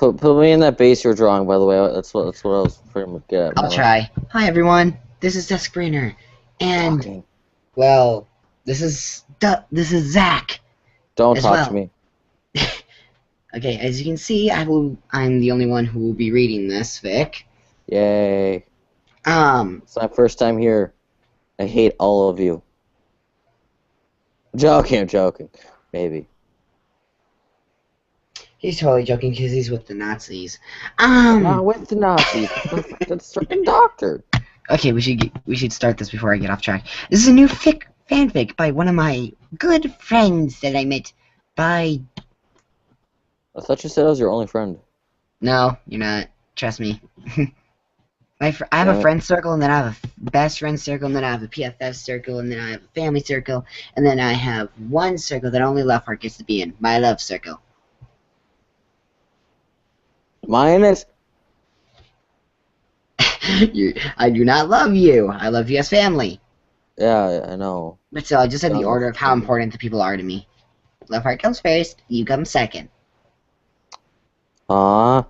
Put me in that base you're drawing. By the way, that's what I was pretty much good at. I'll try. Hi everyone, this is Deskbrainer, and Talking. well, this is Zach. Don't as talk well. to me. Okay, as you can see, I'm the only one who will be reading this, Vic. Yay! It's my first time here. I hate all of you. I'm joking. Maybe. He's totally joking because he's with the Nazis. I'm not with the Nazis. That's freaking doctor. Okay, we should start this before I get off track. This is a new fanfic by one of my good friends that I met by... I thought you said I was your only friend. No, you're not. Trust me. I have a friend circle, and then I have a best friend circle, and then I have a PFF circle, and then I have a family circle, and then I have one circle that only Love Heart gets to be in, my love circle. Mine is... I do not love you. I love you as family. Yeah, I know. But still, I just said the order of how important the people are to me. Love Heart comes first, you come second. Aw,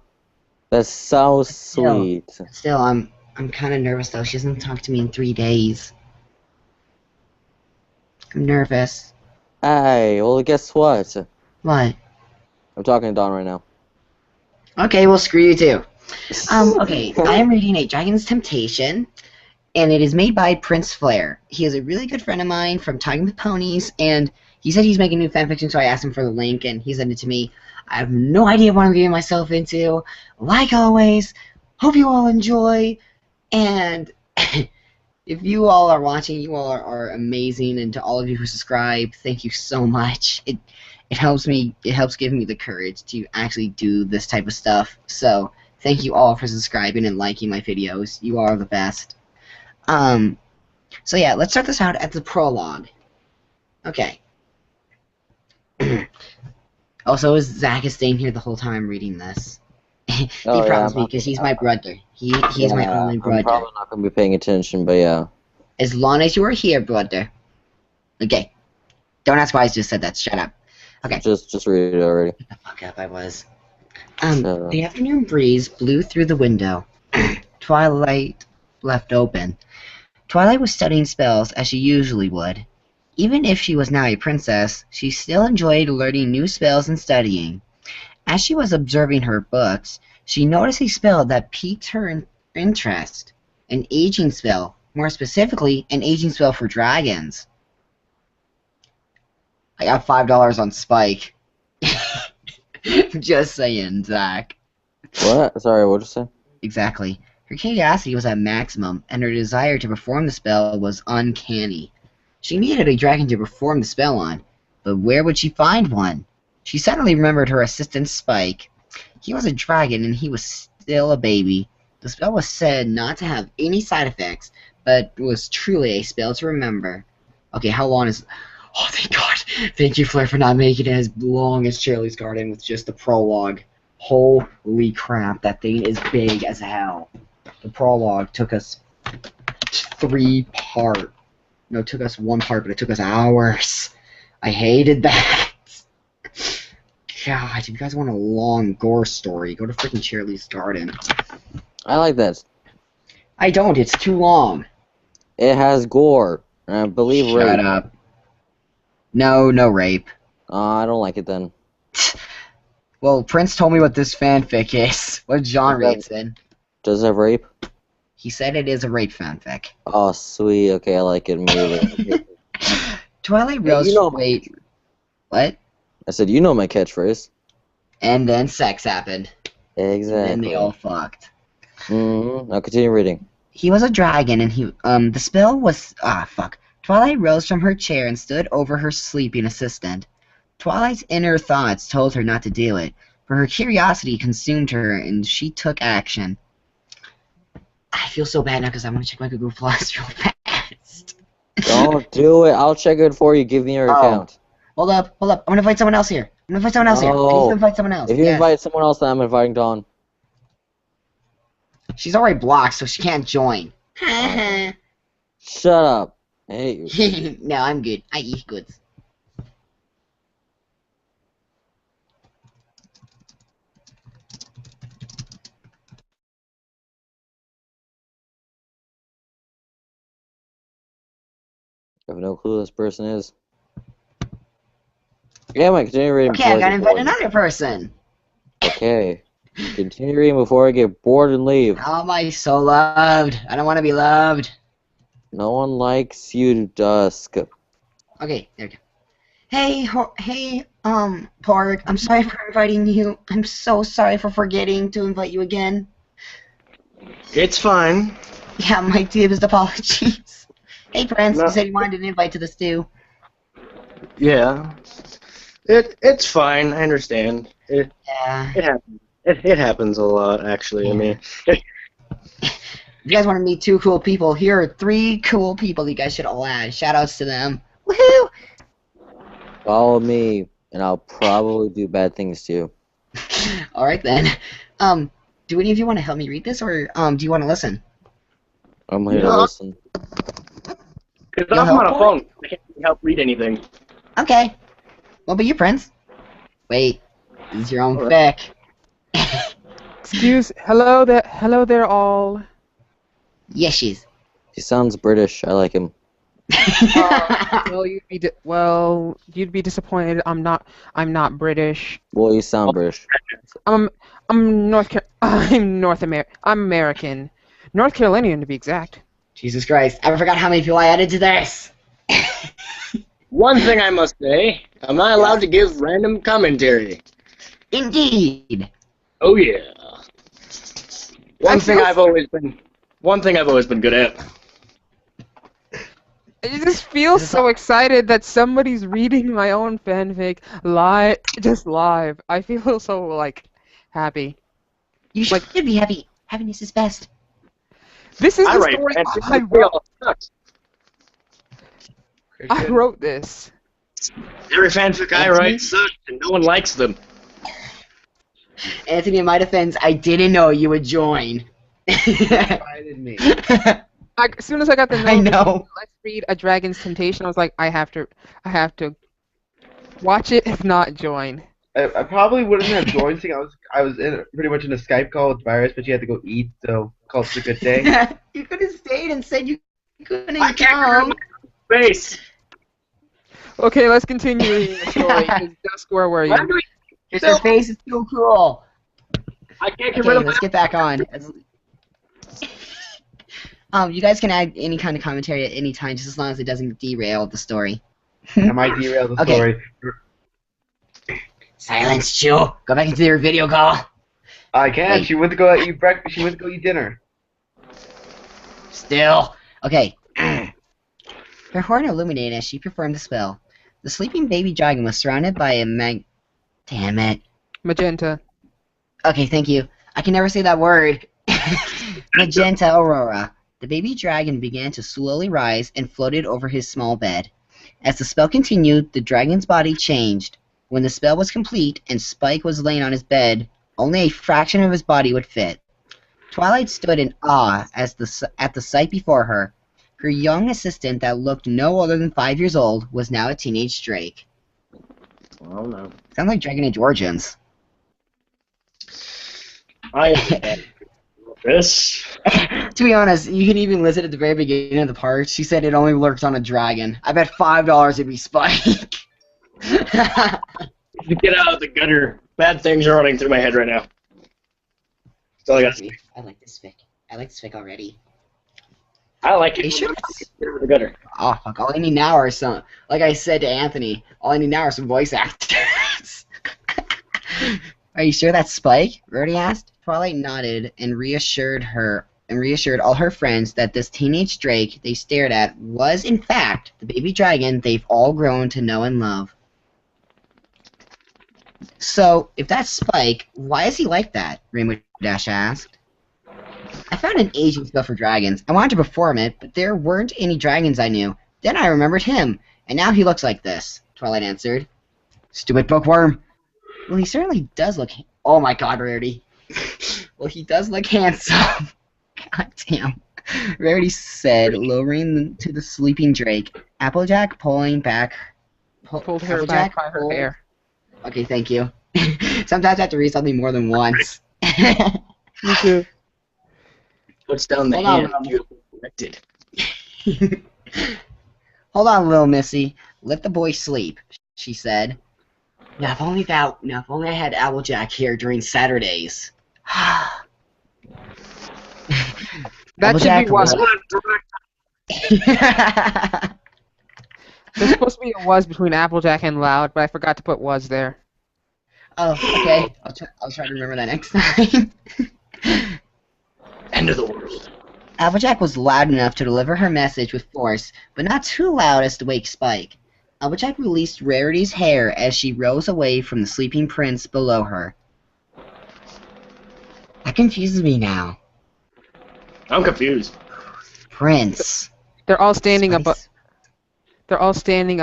that's so sweet. Still, I'm kind of nervous though. She hasn't talked to me in 3 days. I'm nervous. Hey, well, guess what? What? I'm talking to Don right now. Okay, well, screw you too. Okay, I am reading A Dragon's Temptation, and it is made by Prince Flair. He is a really good friend of mine from Talking with Ponies, and he said he's making new fanfiction, so I asked him for the link, and he sent it to me. I have no idea what I'm getting myself into. Like always, hope you all enjoy, and if you all are watching, you all are amazing, and to all of you who subscribe, thank you so much. It helps me. It helps give me the courage to actually do this type of stuff. So thank you all for subscribing and liking my videos. You are the best. So yeah, let's start this out at the prologue. Okay. Also, Zach is staying here the whole time reading this. He promised me because he's my brother. He's my only brother. I'm probably not going to be paying attention, but yeah. As long as you are here, brother. Okay. Don't ask why I just said that. Shut up. Okay. Just read it already. Shut the fuck up, I was. The afternoon breeze blew through the window. Twilight left open. Twilight was studying spells as she usually would. Even if she was now a princess, she still enjoyed learning new spells and studying. As she was observing her books, she noticed a spell that piqued her interest. An aging spell. More specifically, an aging spell for dragons. I got $5 on Spike. Just saying, Zach. What? Sorry, what'd you say? Exactly. Her curiosity was at maximum, and her desire to perform the spell was uncanny. She needed a dragon to perform the spell on, but where would she find one? She suddenly remembered her assistant Spike. He was a dragon, and he was still a baby. The spell was said not to have any side effects, but was truly a spell to remember. Okay, how long is... Oh, thank God! Thank you, Flair, for not making it as long as Charlie's Garden with just the prologue. Holy crap, that thing is big as hell. The prologue took us 3 parts. No, it took us 1 part, but it took us hours. I hated that. God, if you guys want a long gore story, go to freaking Charlie's Garden. I like that. I don't, it's too long. It has gore, and I believe rape. Shut up. No, no rape. I don't like it then. Well, Prince told me what this fanfic is. What genre it's in. Does it have rape? He said it is a rape fanfic. Oh, sweet. Okay, I like it immediately. Twilight Rose... You know wait. What? I said, you know my catchphrase. And then sex happened. Exactly. And then they all fucked. Now continue reading. He was a dragon, and the spell was... Ah, fuck. Twilight rose from her chair and stood over her sleeping assistant. Twilight's inner thoughts told her not to do it, but her curiosity consumed her, and she took action. I feel so bad now because I want to check my Google Plus real fast. Don't do it. I'll check it for you. Give me your account. Hold up. I'm going to invite someone else here. I'm going to invite someone else here. Please invite someone else. If you invite someone else, then I'm inviting Dawn. She's already blocked, so she can't join. Shut up. I hate you. No, I'm good. I eat goods. I have no clue who this person is. Yeah, I might continue reading Okay, before I I gotta get invite bored. another person. Okay. Continue reading before I get bored and leave. How am I so loved? I don't want to be loved. No one likes you, Dusk. Okay, there we go. Hey, Porg, I'm sorry for inviting you. I'm so sorry for forgetting to invite you again. It's fine. Yeah, my deepest apologies. Hey, Prince, No. you said you wanted an invite to the stew. Yeah. It's fine. I understand. Yeah. It happens. It happens a lot, actually. I mean, If you guys want to meet two cool people, here are 3 cool people you guys should all add. Shoutouts to them. Woohoo! Follow me, and I'll probably do bad things to you. Alright then. Do any of you want to help me read this, or do you want to listen? I'm here to No. listen. because You'll I'm help on a Porg? phone. I can't really help read anything. Okay. What about you, Prince? Wait, this is your own Alright. fic. Hello there all. Yes, she's. He sounds British. I like him. Well, you'd be disappointed. I'm not British. Well, you sound British. I'm American. North Carolinian to be exact. Jesus Christ, I forgot how many people I added to this. One thing I must say, I'm not allowed to give random commentary. Indeed. Oh yeah. I One thing feel- I've always been good at. I just feel so excited that somebody's reading my own fanfic live. I feel so like happy. You should be happy. Happiness is best. This is I the write story fanfics. I They wrote. all sucks. I wrote this. Every fanfic I write sucks, and no one likes them. Anthony, in my defense, I didn't know you would join. Invited me. As soon as I got the I note, know. let's read A Dragon's Temptation. I was like, I have to watch it, if not join. I probably wouldn't have joined. I was pretty much in a Skype call with Virus, but she had to go eat, so called it a good day. You could have stayed and said you couldn't I can't come. remember face. Okay, let's continue reading the story. 'Cause Dusk, where were you? Why do we- Because her face is so cool. I can't get Okay, rid of let's get back on. You guys can add any kind of commentary at any time, just as long as it doesn't derail the story. I might derail the Okay. story. Silence, Chew. Go back into your video call. I can't. Wait. She went to go eat breakfast. She went to go eat dinner. Still. Okay. Her horn illuminated as she performed the spell. The sleeping baby dragon was surrounded by a Damn it. Magenta. Okay, thank you. I can never say that word. Magenta Aurora. The baby dragon began to slowly rise and floated over his small bed. As the spell continued, the dragon's body changed. When the spell was complete and Spike was laying on his bed, only a fraction of his body would fit. Twilight stood in awe at the sight before her. Her young assistant that looked no older than 5 years old was now a teenage Drake. Oh no. Sounds like Dragon Age Origins. I understand this. To be honest, you can even listen at the very beginning of the part. She said it only lurks on a dragon. I bet $5 it'd be Spike. Get out of the gutter. Bad things are running through my head right now. That's all I got to say. I like this fic. I like this fic already. I like it. Are you sure? Get out of the gutter. Oh fuck! All I need now are some. Like I said to Anthony, all I need now are some voice actors. Are you sure that's Spike? Rarity asked. Twilight nodded and reassured all her friends that this teenage Drake they stared at was in fact the baby dragon they've all grown to know and love. So, if that's Spike, why is he like that? Rainbow Dash asked. I found an aging spell for dragons. I wanted to perform it, but there weren't any dragons I knew. Then I remembered him, and now he looks like this, Twilight answered. Stupid bookworm. Well, he certainly does look... Oh my god, Rarity. Well, he does look handsome. God damn. Rarity said, lowering to the sleeping Drake. Applejack pulling back... Pulled her Applejack back by her pulled- hair. Okay, thank you. Sometimes I have to read something more than once. Me too. Puts down the Hold on, hand. Rum. You corrected. Hold on, little missy. Let the boy sleep, she said. Now if only I had Applejack here during Saturdays. That should be was. Applejack. There's supposed to be a was between Applejack and Loud, but I forgot to put was there. Oh, okay. I'll try to remember that next time. End of the world. Applejack was loud enough to deliver her message with force, but not too loud as to wake Spike. Applejack released Rarity's hair as she rose away from the sleeping prince below her. That confuses me now. I'm confused. Prince. They're all standing Spice. above. They're all standing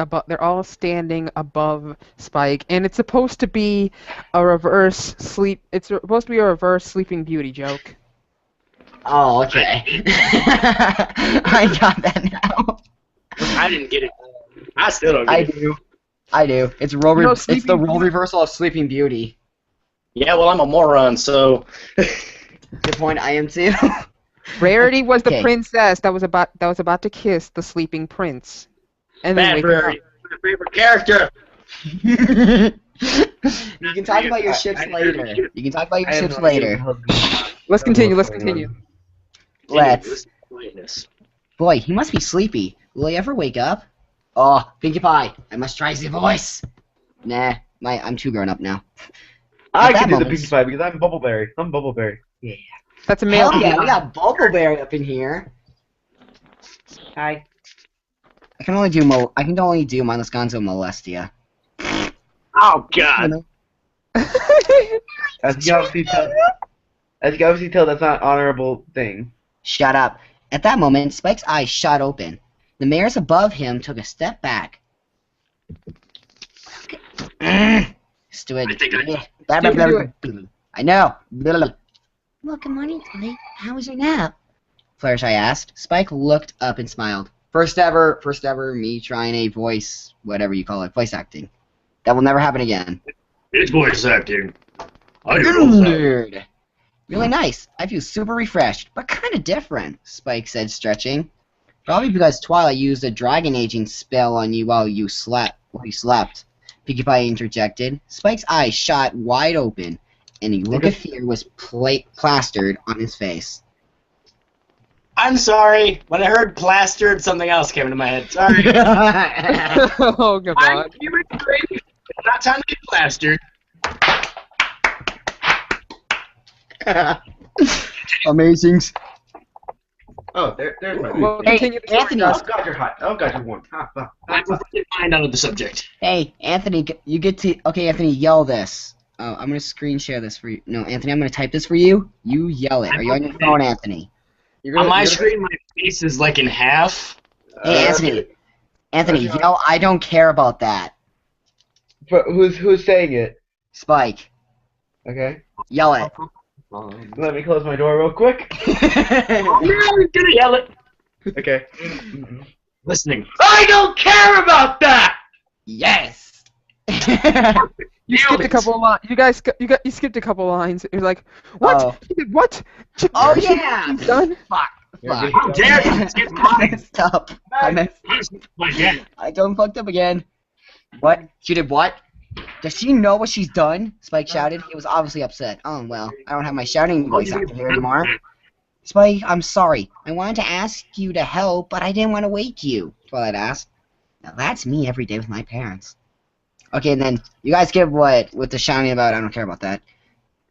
above Spike, and it's supposed to be a reverse sleep. It's supposed to be a reverse Sleeping Beauty joke. Oh, okay. I got that now. I didn't get it. I still don't get it. I do. It's You know, it's the Sleeping role reversal of Sleeping Beauty. Yeah, well, I'm a moron, so. Good point. I am too. Rarity was the Okay. princess that was about to kiss the sleeping prince, and then Bad wake him Rarity. My favorite character. You can talk about your ships later. You can talk about your I have ships no idea later. what the hell's going on. Let's continue. Let's What's going on. continue. Let's. Quietness. Boy, he must be sleepy. Will he ever wake up? Oh, Pinkie Pie, I must try the voice. Nah, I'm too grown up now. I At that can do the moment- Pinkie Pie because I'm Bubbleberry. I'm Bubbleberry. That's a male. Hell yeah, we got Bubbleberry up in here. Hi. I can only do Mindless Gonzo Molestia. Oh, God. As you can obviously tell, that's not an honorable thing. Shut up. At that moment, Spike's eyes shot open. The mares above him took a step back. Stupid. I think I know. Well, good morning, Spike. How was your nap? Fluttershy asked. Spike looked up and smiled. First ever me trying a voice, whatever you call it, voice acting. That will never happen again. It's voice acting. I You're a don't know. nerd. Really nice. I feel super refreshed, but kind of different, Spike said, stretching. Probably because Twilight used a dragon aging spell on you while you slept. Pinkie Pie interjected. Spike's eyes shot wide open, and a look of fear was plastered on his face. I'm sorry. When I heard plastered, something else came into my head. Sorry. Oh I'm god. human brain. It's not time to get plastered. Amazing. Oh, there's my Well, Hey, continue the Anthony. story, Oh, God, you're hot. Oh, God, you're warm. I'm going to mind out of the subject. Hey, Anthony, you get to... Okay, Anthony, yell this. Oh, I'm going to screen share this for you. No, Anthony, I'm going to type this for you. You yell it. Are you on your phone, Anthony? On my screen, my face is like in half. Hey, Anthony, yell, I don't care about that. Who's saying it? Spike, Okay. yell it. Let me close my door real quick. Yeah, I'm gonna yell it. Okay. Listening. I don't care about that. Yes! You skipped a couple of lines. You skipped a couple of lines. You're like, what? Oh. He did what? Oh, yeah! He's done. Fuck. How dare you? Skip I mine. messed up. I done fucked up again. What? She did what? Does she know what she's done? Spike shouted. He was obviously upset. Oh, well, I don't have my shouting voice active here anymore. Spike, I'm sorry. I wanted to ask you to help, but I didn't want to wake you, Twilight asked. Now that's me every day with my parents. Okay, and then you guys get what the shouting about. I don't care about that.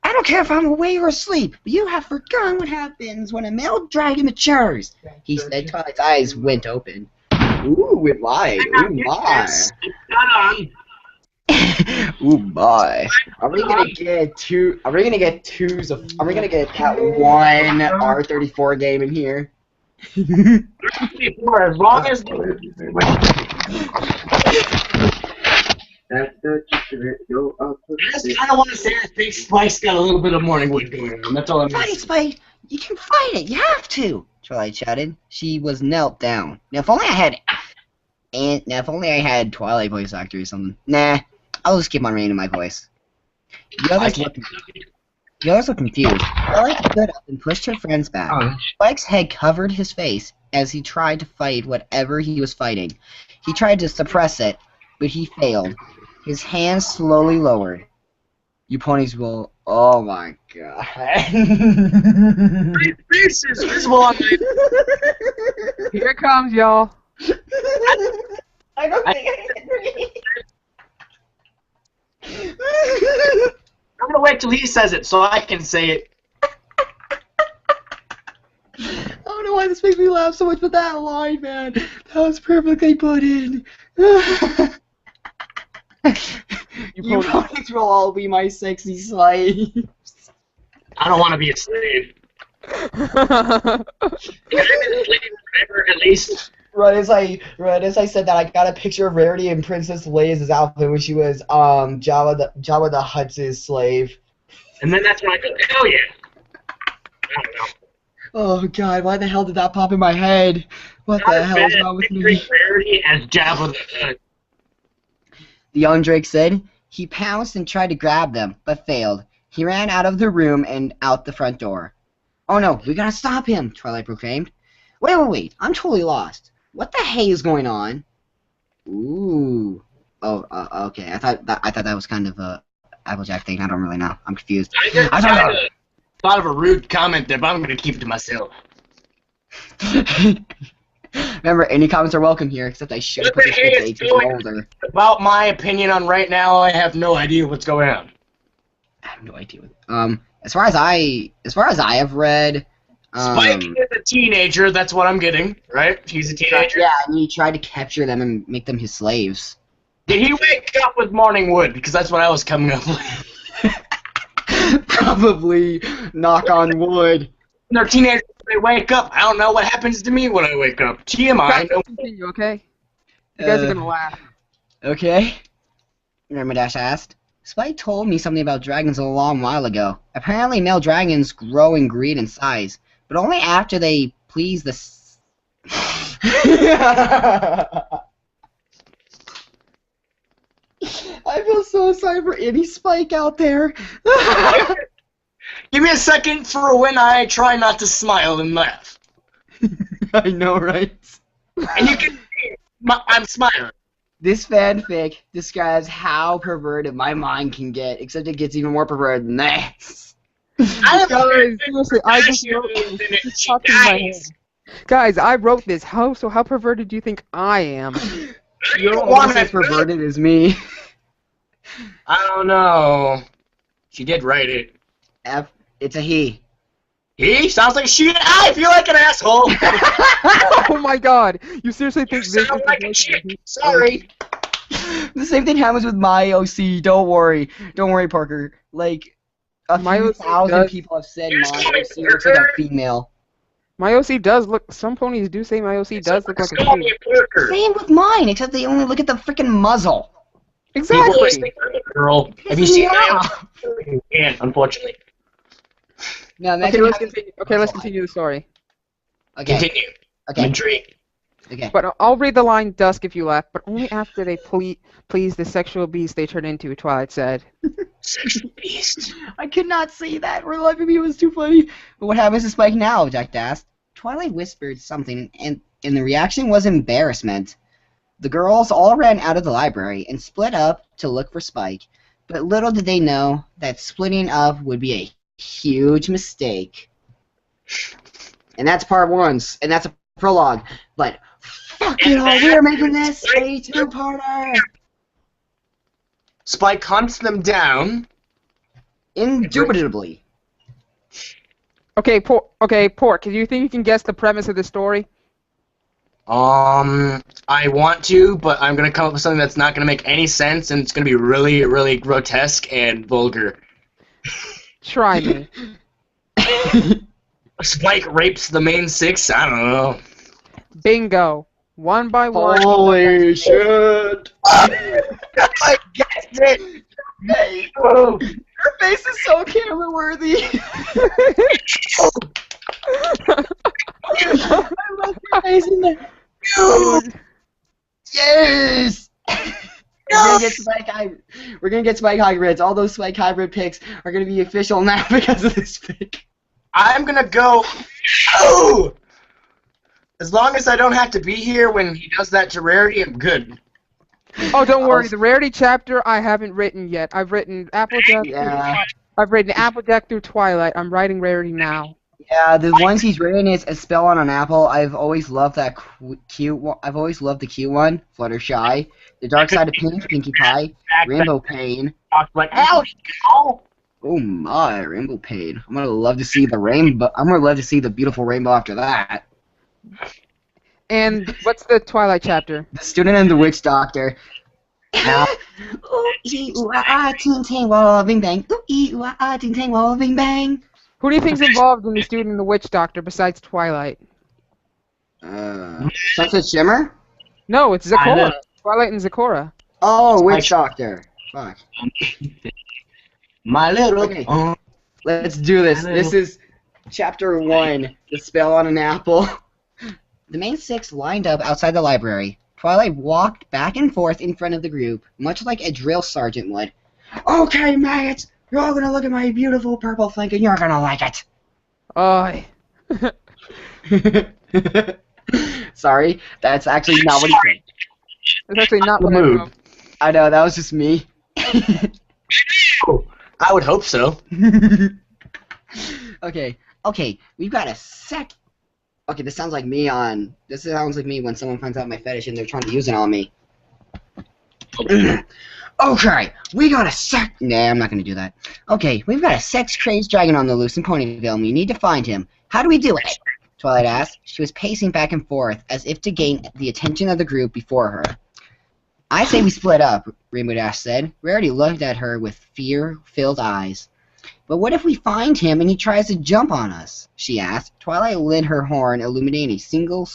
I don't care if I'm awake or asleep, but you have forgotten what happens when a male dragon matures. He said. Twilight's eyes went open. Ooh, it lied. Ooh, my. Ooh, my. Are we gonna get two? Are we gonna get twos of? Are we gonna get that one R34 game in here? For as long as I just kind of want to say I think Spike's got a little bit of morning wood going on. That's all I'm Fight saying. it, Spike! You can fight it. You have to. Twilight shouted. She was knelt down. Now if only I had Twilight voice actor or something. Nah, I'll just keep on reading my voice. The others looked confused. Twilight stood up and pushed her friends back. Oh, Spike's head covered his face, as he tried to fight whatever he was fighting. He tried to suppress it, but he failed. His hands slowly lowered. You ponies will... Oh my god. My face is visible on my... Here it comes, y'all. I don't think I can breathe. I'm gonna wait till he says it so I can say it. I don't know why this makes me laugh so much, but that line, man, that was perfectly put in. You ponies will all be my sexy slaves. I don't want to be a slave. Can I be a slave forever, at least? Right as I said that, I got a picture of Rarity in Princess Leia's outfit when she was Jabba the Hutt's slave. And then that's when I go, hell yeah. I don't know. Oh god, why the hell did that pop in my head? What the hell is wrong with me? Rarity as Jabba the Hutt. The young Drake said. He pounced and tried to grab them, but failed. He ran out of the room and out the front door. Oh no, we gotta stop him, Twilight proclaimed. Wait, I'm totally lost. What the hey is going on? Ooh. Oh, okay. I thought that was kind of a Applejack thing. I don't really know. I'm confused. I just thought of a rude comment there, but I'm gonna keep it to myself. Remember, any comments are welcome here, except I should have put this with age older. About my opinion on right now, I have no idea what's going on. I have no idea. As far as I have read, Spike is a teenager. That's what I'm getting, right? He's a teenager. Yeah, and he tried to capture them and make them his slaves. Did he wake up with morning wood? Because that's what I was coming up with. Probably. Knock on wood. When they're teenagers, they wake up. I don't know what happens to me when I wake up. TMI. No. Continue, okay? You guys are gonna laugh. Okay. Ramadasha asked. Spike told me something about dragons a long while ago. Apparently male dragons grow in greed and size, but only after they please the... I feel so sorry for any Spike out there. Give me a second for when I try not to smile and laugh. I know, right? And you can see I'm smiling. This fanfic describes how perverted my mind can get, except it gets even more perverted than that. I Guys, seriously, I just wrote this. This is popped in my head. Guys, I wrote this. How perverted do you think I am? You're almost as perverted as me. I don't know. She did write it. It's a he. He sounds like she. I feel like an asshole. Oh my god! You seriously think this is Sound like a the chick. Sorry. The same thing happens with my OC. Don't worry, Parker. Like My few OC thousand does- people have said my OC looks like a female. My OC does look. Some ponies do say my OC does look like a Call me dude. a Parker. Same with mine, except they only look at the freaking muzzle. People Exactly. think I'm a girl. Have you seen Yeah. my? You can't, unfortunately. No, Okay, imagine let's having- continue. Okay, let's continue the story. Okay, Continue. I'm okay, intrigued. okay. But I'll read the line "dusk" if you laugh, but only after they please the sexual beast they turn into. Twilight said. Sexual beast. I could not say that. For the life of me, it was too funny. But what happens to Spike now? Jack asked. Twilight whispered something, and the reaction was embarrassment. The girls all ran out of the library and split up to look for Spike, but little did they know that splitting up would be a huge mistake. And that's part one, and that's a prologue. But fuck it all, we are making this a two-parter. Spike hunts them down. Indubitably. Okay, Pork. Do you think you can guess the premise of the story? I want to, but I'm gonna come up with something that's not gonna make any sense, and it's gonna be really, really grotesque and vulgar. Try me. Spike rapes the main six. I don't know. Bingo. One by one. Holy shit! I guessed it. Oh. Her face is so camera-worthy. I love your face in there. Yes! We're gonna get Spike hybrids. All those Spike hybrid picks are gonna be official now because of this pick. I'm gonna go. Oh! As long as I don't have to be here when he does that to Rarity, I'm good. Oh, don't worry. The rarity chapter I haven't written yet. I've written Applejack. Yeah. I've written Applejack through Twilight. I'm writing rarity now. Yeah, the ones he's written is A Spell on an Apple. I've always loved that cute one. I've always loved the cute one, Fluttershy. The Dark Side of Pink, Pinkie Pie, Rainbow Pain. Like, hell, no. Oh my, Rainbow Pain. I'm gonna love to see the rainbow. I'm gonna love to see the beautiful rainbow after that. And what's the Twilight chapter? The Student and the Witch Doctor. Now, Ooh, ee, ooh, ah, ah, ting, ting, wah, bing, bang. Ooh, ee, ooh, ah, ah, ting, ting, wah, bing, bang. Who do you think's involved in the Student and the Witch Doctor besides Twilight? Sunset Shimmer? No, it's I know. Zecora. Twilight and Zecora. Oh, Witch Doctor. Fuck. my little. Okay. Let's do this. This is chapter 1, The Spell on an Apple. The main six lined up outside the library. Twilight walked back and forth in front of the group, much like a drill sergeant would. Okay, mates, you're all gonna look at my beautiful purple flank and you're gonna like it. Sorry, that's actually not what he said. That's actually not The what I mood. wrote. I know, that was just me. I would hope so. Okay, we've got a sec. Okay, this sounds like me when someone finds out my fetish and they're trying to use it on me. Okay, we got a Nah, I'm not gonna do that. Okay, we've got a sex-crazed dragon on the loose in Ponyville, and we need to find him. How do we do it? Twilight asked. She was pacing back and forth, as if to gain the attention of the group before her. I say we split up, Rainbow Dash said. Rarity looked at her with fear-filled eyes. But what if we find him and he tries to jump on us? She asked. Twilight lit her horn, illuminating a signal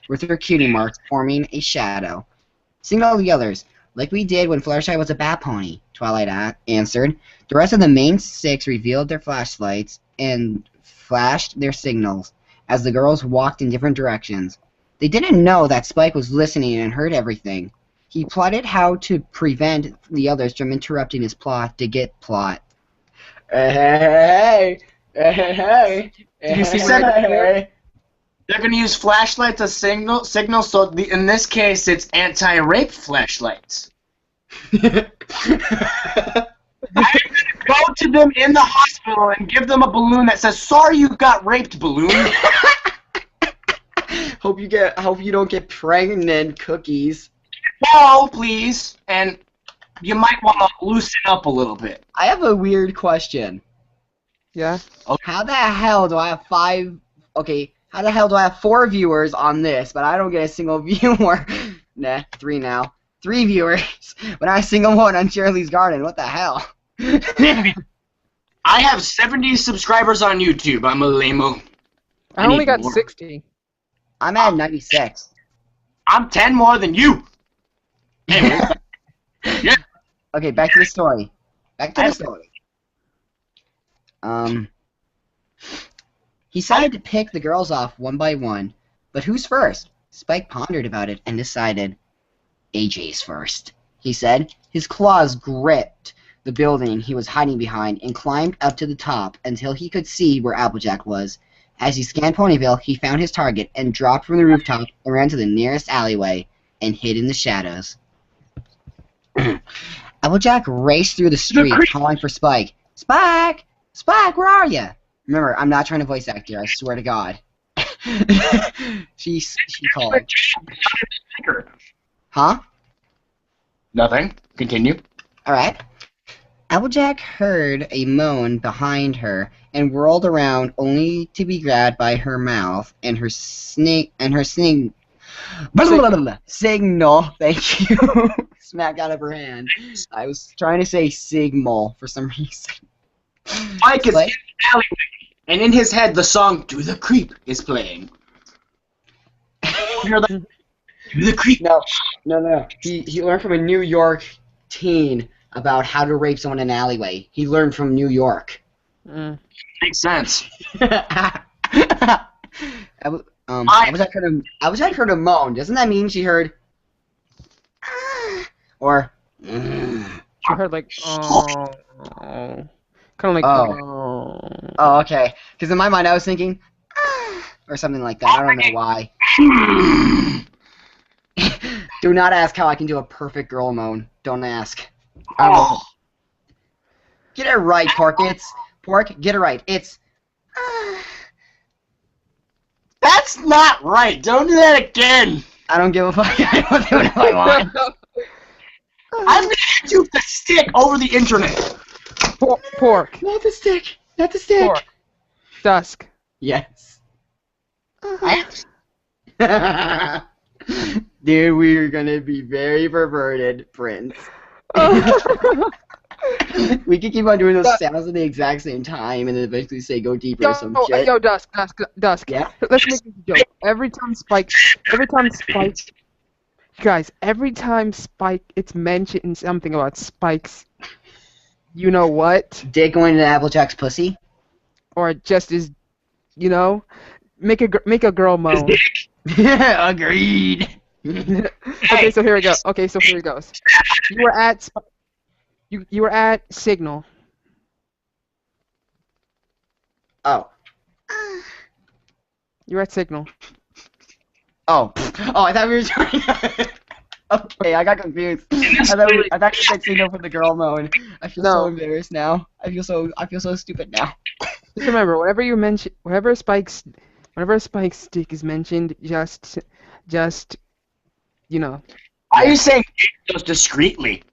with her cutie marks forming a shadow. Signal the others, like we did when Fluttershy was a bat pony, Twilight answered. The rest of the main six revealed their flashlights and flashed their signals as the girls walked in different directions. They didn't know that Spike was listening and heard everything. He plotted how to prevent the others from interrupting his plot to get plot. Hey. Did you see Said where they're gonna use flashlights as signal, so in this case it's anti-rape flashlights. I'm gonna go to them in the hospital and give them a balloon that says, "Sorry you got raped, balloon." Hope you don't get pregnant, Cookies. No, please. And you might want to loosen up a little bit. I have a weird question. Yeah? How the hell do I have how the hell do I have 4 viewers on this, but I don't get a single viewer? Nah, 3 now. 3 viewers, but not a single one on Shirley's Garden. What the hell? I have 70 subscribers on YouTube. I'm a lame-o. I only need got more. 60. I'm at 96. I'm 10 more than you. Anyway, yeah. Okay, back to the story. He decided to pick the girls off one by one, but who's first? Spike pondered about it and decided, AJ's first, he said. His claws gripped the building he was hiding behind and climbed up to the top until he could see where Applejack was. As he scanned Ponyville, he found his target and dropped from the rooftop and ran to the nearest alleyway and hid in the shadows. Applejack raced through the street calling for Spike. Spike! Spike, where are you? Remember, I'm not trying to voice act here, I swear to God. she called. Huh? Nothing. Continue. Alright. Applejack heard a moan behind her and whirled around only to be grabbed by her mouth and her signal. Thank you. Smacked out of her hand. I was trying to say signal for some reason. Mike is in the alleyway, and in his head the song "Do the Creep" is playing. You hear that? Do the Creep. No. He learned from a New York teen about how to rape someone in an alleyway. He learned from New York. Makes sense. Applejack heard a moan. Doesn't that mean she heard? Or. She heard like, oh. Kind of like, Oh, okay. Because in my mind I was thinking, or something like that. I don't know why. Do not ask how I can do a perfect girl moan. Don't ask. I won't. Get it right, Pork. Pork. Get it right. It's. That's not right. Don't do that again. I don't give a fuck. I don't do what I want. I'm gonna hit you with the stick over the internet. Pork. Not the stick. Not the stick. Pork. Dusk. Yes. Dude, we're gonna be very perverted, Prince. We could keep on doing those sounds at the exact same time and then eventually say go deeper or some shit. Yo, Dusk. Yeah? Let's make this a joke. Every time Spike, guys, every time Spike, it's mentioned something about Spike's, you know what? Dick going into Applejack's pussy? Or just is, you know, make a girl moan. Agreed. Okay, so here we go. Okay, so here it goes. You were at you were at Signal. Oh. You were at Signal. Oh. Oh, I thought we were trying. Okay, I got confused. I thought you said signal for the girl moan. I feel so embarrassed now. I feel so stupid now. Just remember, whenever Spike's dick is mentioned, just you know. Why are you saying just discreetly?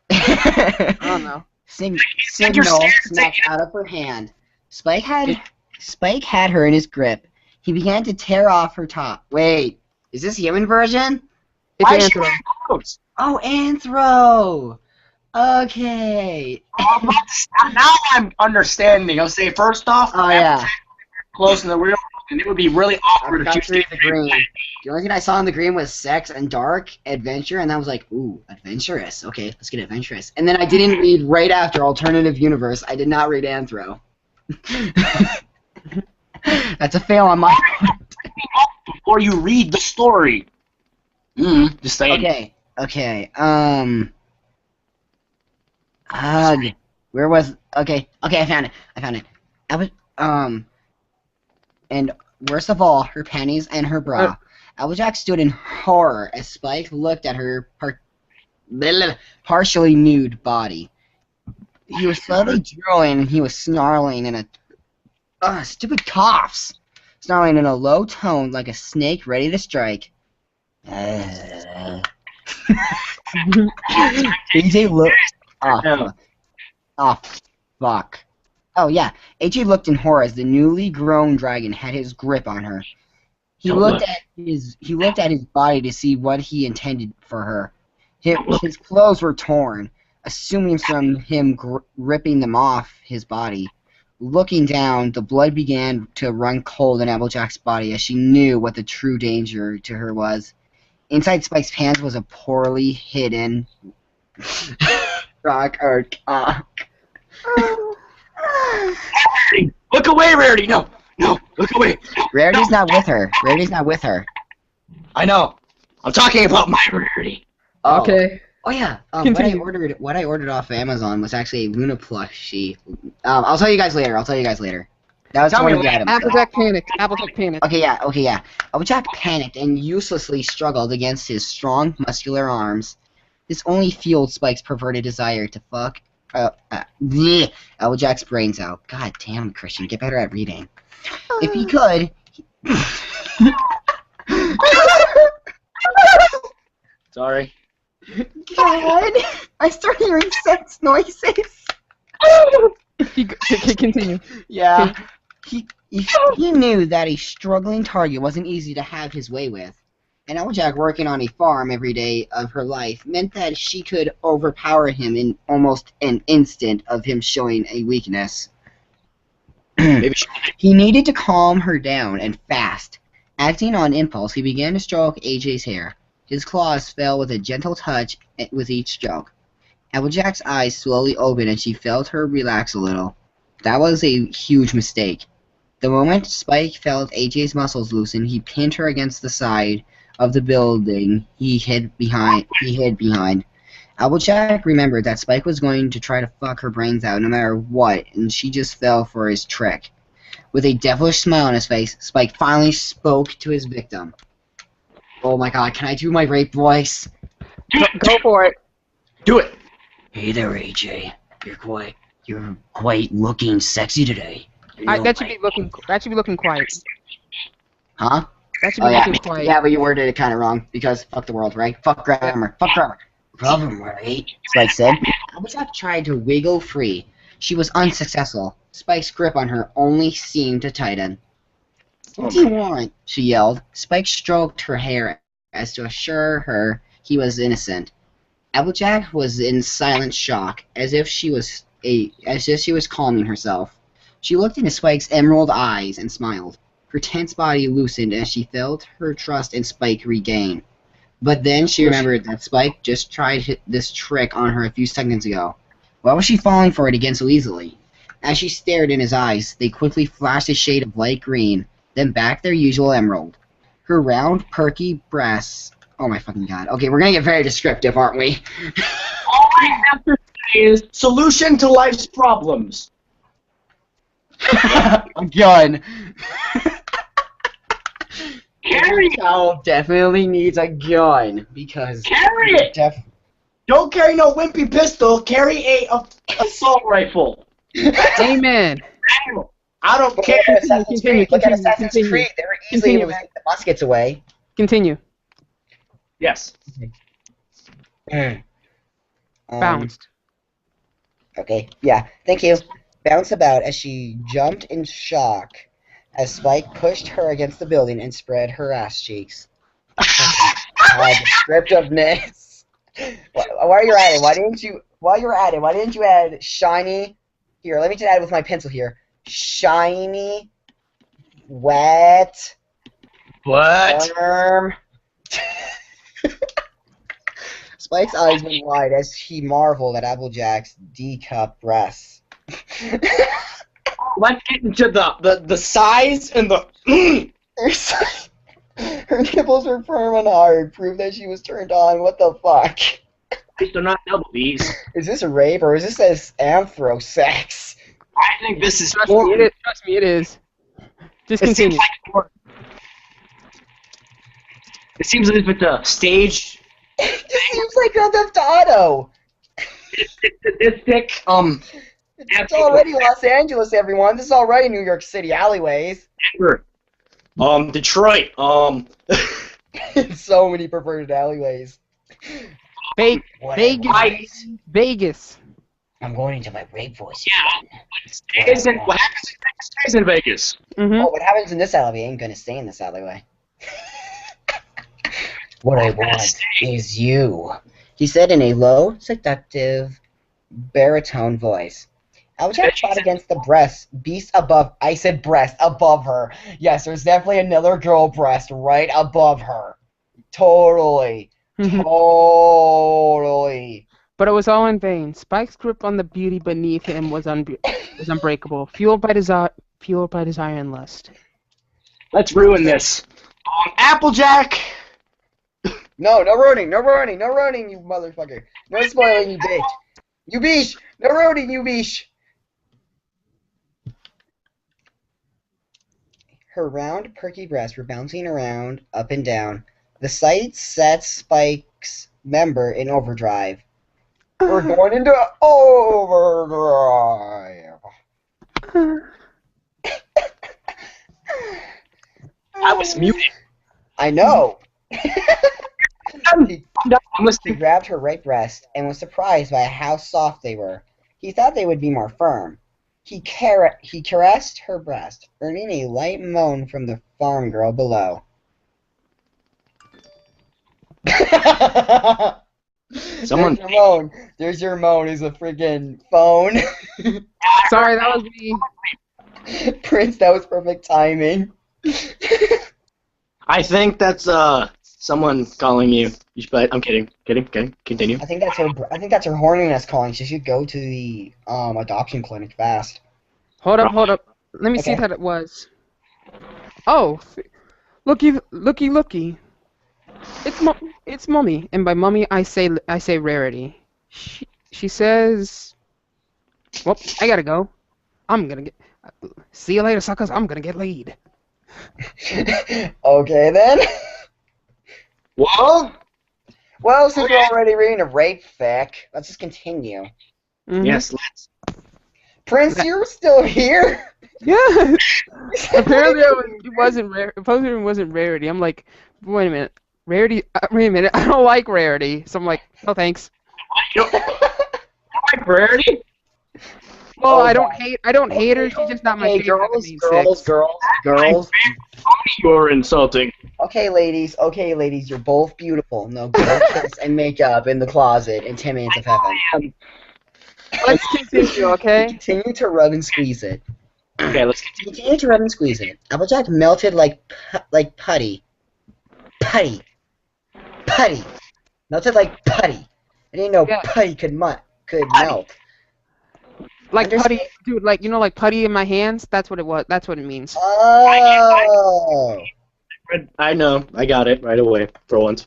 I don't know. Signal snapped out of her hand. Spike had her in his grip. He began to tear off her top. Wait, is this human version? It's Anthro. Oh, Anthro. Okay. Now I'm understanding. I'll say first off, close in the real, and it would be really awkward if you stayed the green. The only thing I saw in the green was sex and dark, adventure, and I was like, ooh, adventurous. Okay, let's get adventurous. And then I didn't read right after alternative universe. I did not read Anthro. That's a fail on my part. Before you read the story. Just saying. Okay. Where was? Okay. I found it. I was and worst of all, her panties and her bra. Applejack stood in horror as Spike looked at her partially nude body. He was slowly drooling and he was snarling in a stupid coughs, snarling in a low tone like a snake ready to strike. AJ looked. Fuck. Oh yeah, AJ looked in horror as the newly grown dragon had his grip on her. He looked at his body to see what he intended for her. His clothes were torn, assuming from him ripping them off his body. Looking down, the blood began to run cold in Applejack's body as she knew what the true danger to her was. Inside Spike's pants was a poorly hidden rock or cock. Look away, Rarity! No, look away! Rarity's not with her. I know. I'm talking about my Rarity. Oh. Okay. Oh yeah. Continue. What I ordered off Amazon was actually a Luna plushie. I'll tell you guys later. That was one of the items. Applejack panicked. Okay, yeah. Applejack panicked and uselessly struggled against his strong, muscular arms. This only fueled Spike's perverted desire to fuck Applejack's brains out. God damn, Christian, get better at reading. If he could... Sorry. God! I started hearing sex noises! Continue. Yeah. He knew that a struggling target wasn't easy to have his way with. And Applejack working on a farm every day of her life meant that she could overpower him in almost an instant of him showing a weakness. He needed to calm her down, and fast. Acting on impulse, he began to stroke AJ's hair. His claws fell with a gentle touch with each stroke. Applejack's eyes slowly opened and she felt her relax a little. That was a huge mistake. The moment Spike felt AJ's muscles loosen, he pinned her against the side of the building he hid behind. Applejack remembered that Spike was going to try to fuck her brains out no matter what, and she just fell for his trick. With a devilish smile on his face, Spike finally spoke to his victim. Oh my god, can I do my rape voice? Go for it. Do it. Hey there, AJ. You're quite looking sexy today. That should be looking quiet. Huh? That should Oh be yeah. looking quiet. Yeah, but you worded it kind of wrong because fuck the world, right? Fuck grammar. Fuck grammar. Problem, right? Spike said. Applejack tried to wiggle free. She was unsuccessful. Spike's grip on her only seemed to tighten. What do you want? She yelled. Spike stroked her hair as to assure her he was innocent. Applejack was in silent shock, as if she was calming herself. She looked into Spike's emerald eyes and smiled. Her tense body loosened as she felt her trust in Spike regain. But then she remembered that Spike just tried this trick on her a few seconds ago. Why was she falling for it again so easily? As she stared in his eyes, they quickly flashed a shade of light green, then back their usual emerald. Her round, perky breasts... Oh my fucking god. Okay, we're gonna get very descriptive, aren't we? All I have to say is solution to life's problems. A gun. Carry it! Child definitely needs a gun because Carry it! Don't carry no wimpy pistol. Carry a assault rifle. Amen. I don't Look care. at Assassin's Creed. Look at Continue, Assassin's continue. Creed. They were easily able to take the muskets away. Continue. Yes. Bounced. Okay, yeah, thank you. Bounced about as she jumped in shock as Spike pushed her against the building and spread her ass cheeks. Descriptiveness. While you're at it, why didn't you add shiny? Here, let me just add it with my pencil here. Shiny, wet, What? firm. Spike's eyes went wide as he marveled at Applejack's D-cup breasts. Let's get into the size and the. Her nipples were firm and hard, proof that she was turned on. What the fuck? These are not double B's. Is this a rape or is this anthro sex? I think this is Trust me, it is. Just It seems continue. like porn. It seems as if it's a stage. It just seems like Grand Theft Auto. It's sadistic. It's already Los Angeles, everyone. This is already New York City alleyways. Detroit. So many perverted alleyways. Vegas. Vegas. I'm going into my rape voice. Yeah. What happens in Vegas stays in Vegas. Mm-hmm. Oh, what happens in this alleyway ain't gonna stay in this alleyway. What I want is you, he said in a low, seductive, baritone voice. Applejack fought against the beast above. I said breast above her. Yes, there's definitely another girl breast right above her. Totally. Totally. But it was all in vain. Spike's grip on the beauty beneath him was unbreakable, fueled by desire and lust. Let's ruin this. Applejack. No ruining, you motherfucker. No spoiling, you bitch. You beesh. No ruining, you beesh. Her round, perky breasts were bouncing around, up and down. The sight set Spike's member in overdrive. We're going into overdrive. I was muted. I know. I'm He listening. grabbed her right breast and was surprised by how soft they were. He thought they would be more firm. He caressed her breast, earning a light moan from the farm girl below. Someone. There's your moan. There's your moan is a friggin' phone. Sorry, that was me. Prince, that was perfect timing. I think that's someone calling you. I'm kidding. Continue. I think that's her horniness calling. She should go to the adoption clinic fast. Hold up. Let me see Okay. what it was. Oh, looky. It's Mummy, and by Mummy I say Rarity. She says, well, I gotta go. See you later, suckers. I'm gonna get laid. Okay then. Well, Well, since we're already reading a rape fic, let's just continue. Mhm. yes, let's. Prince, you're still here? Yeah. Apparently, it wasn't rare. Apparently, it wasn't rarity. I'm like, wait a minute, rarity. Wait a minute, I don't like rarity. So I'm like, oh thanks. You don't like rarity? Well, Oh, I don't God. hate. I don't hate her. She's just not my Okay, favorite. of the girls, main girls, six. girls. You're insulting. Okay, ladies, you're both beautiful. Now go kiss and make up in the closet in 10 minutes of heaven. Let's continue, okay? Continue to rub and squeeze it. Okay, let's continue. Continue to rub and squeeze it. Applejack melted like putty. Putty. Melted like putty. I didn't know Yeah. putty could melt. Like Understand- putty, dude. Like like putty in my hands. That's what it was. That's what it means. Oh. I know. I got it right away for once.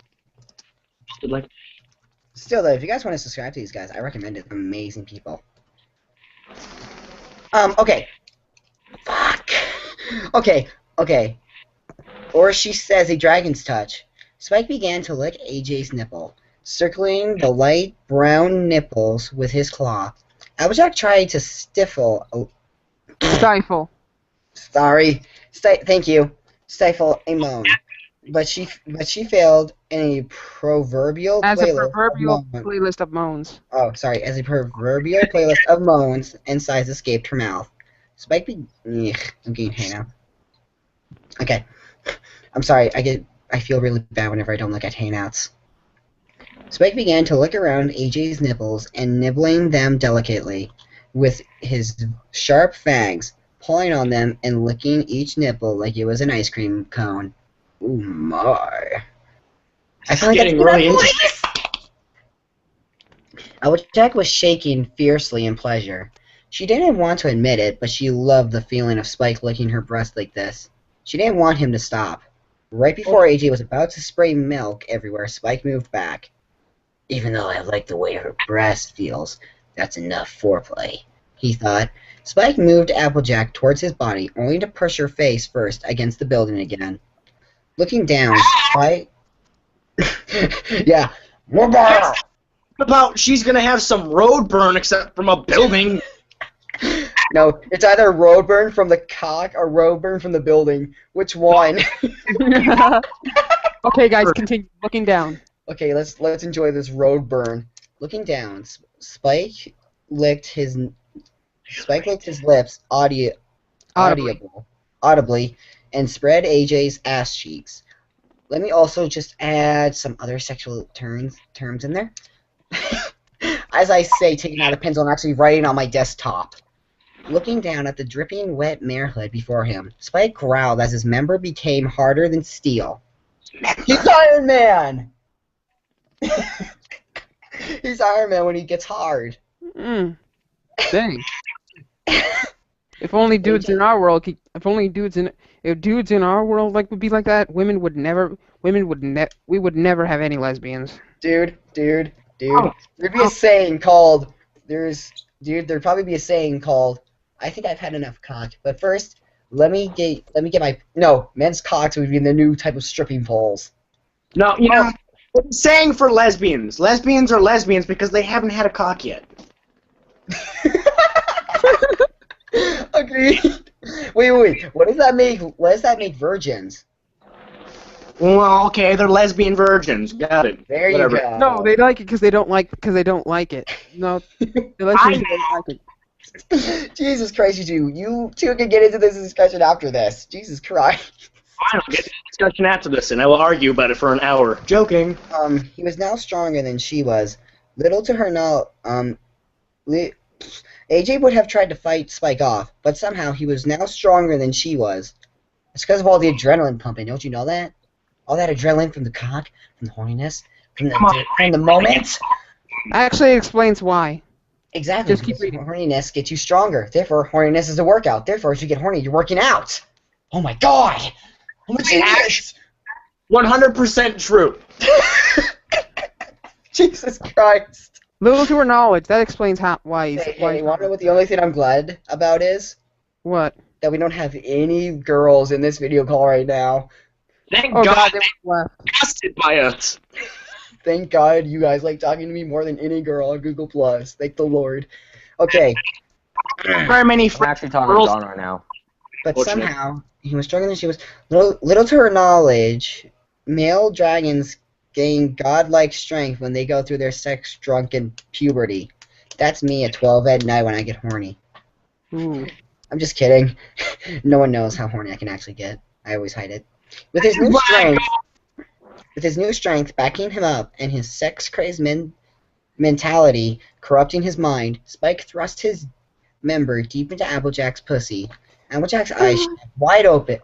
Like, Still though, if you guys want to subscribe to these guys, I recommend it. They're amazing people. Okay. Fuck. Okay. Or she says a dragon's touch. Spike began to lick AJ's nipple, circling the light brown nipples with his claw. Applejack tried to stifle. Stifle. Sorry. Thank you. Stifle a moan. But she failed in a proverbial As a playlist proverbial of moans. playlist of moans. Oh, sorry. As a proverbial playlist of moans and sighs escaped her mouth. Spike I'm getting hay now. Okay. I'm sorry. I feel really bad whenever I don't look at hangouts. Spike began to look around AJ's nipples and nibbling them delicately with his sharp fangs, pulling on them and licking each nipple like it was an ice cream cone. Ooh my! I feel like getting that's really interesting. Applejack was shaking fiercely in pleasure. She didn't want to admit it, but she loved the feeling of Spike licking her breast like this. She didn't want him to stop. Right before AJ was about to spray milk everywhere, Spike moved back. Even though I like the way her breast feels, that's enough foreplay, he thought. Spike moved Applejack towards his body, only to push her face first against the building again. Looking down, Spike... yeah. About she's gonna have some road burn except from a building. No, it's either road burn from the cock or road burn from the building. Which one? Okay, guys, continue. Looking down. Okay, let's enjoy this road burn. Looking down, Spike licked his lips audibly and spread AJ's ass cheeks. Let me also just add some other sexual terms in there. As I say, taking out a pencil and actually writing on my desktop. Looking down at the dripping wet mare hood before him, Spike growled as his member became harder than steel. He's Iron Man! He's Iron Man when he gets hard. Dang. If only dudes in our world, if dudes in our world like would be like that, we would never have any lesbians. Dude. Oh. There'd be a saying called, there'd probably be a saying called, I think I've had enough cock, but first, let me get men's cocks would be the new type of stripping poles. No, it's a saying for lesbians. Lesbians are lesbians because they haven't had a cock yet. Agreed. Wait. What does that make virgins? Well, okay, they're lesbian virgins. Got it. There Whatever. you go. No, they like it because they don't like it. No, the lesbians don't like it. Jesus Christ, you two can get into this discussion after this. Jesus Christ. Fine, I'll get to the discussion after this, and I will argue about it for an hour. Joking. He was now stronger than she was. Little to her knowledge, AJ would have tried to fight Spike off, but somehow he was now stronger than she was. It's because of all the adrenaline pumping, don't you know that? All that adrenaline from the cock, from the horniness, from the moment. Actually, it explains why. Exactly. Just keep because reading. Horniness gets you stronger. Therefore, horniness is a workout. Therefore, as you get horny, you're working out. Oh my god! Oh my goodness! 100% true. Jesus Christ! Little to her knowledge, that explains why. Hey, you want to know what the only thing I'm glad about is? What? That we don't have any girls in this video call right now. Thank Oh God God, they they left. passed it by us. Thank God you guys like talking to me more than any girl on Google Plus. Thank the Lord. Okay. Very many I'm friends. actually talking to girls. Dawn right now. But Fortunate. somehow, he was struggling. She was little to her knowledge. Male dragons gain godlike strength when they go through their sex-drunken puberty. That's me at 12 at night when I get horny. Ooh. I'm just kidding. No one knows how horny I can actually get. I always hide it. With his new strength backing him up and his sex-crazed mentality corrupting his mind, Spike thrust his member deep into Applejack's pussy. Applejack's eyes wide open.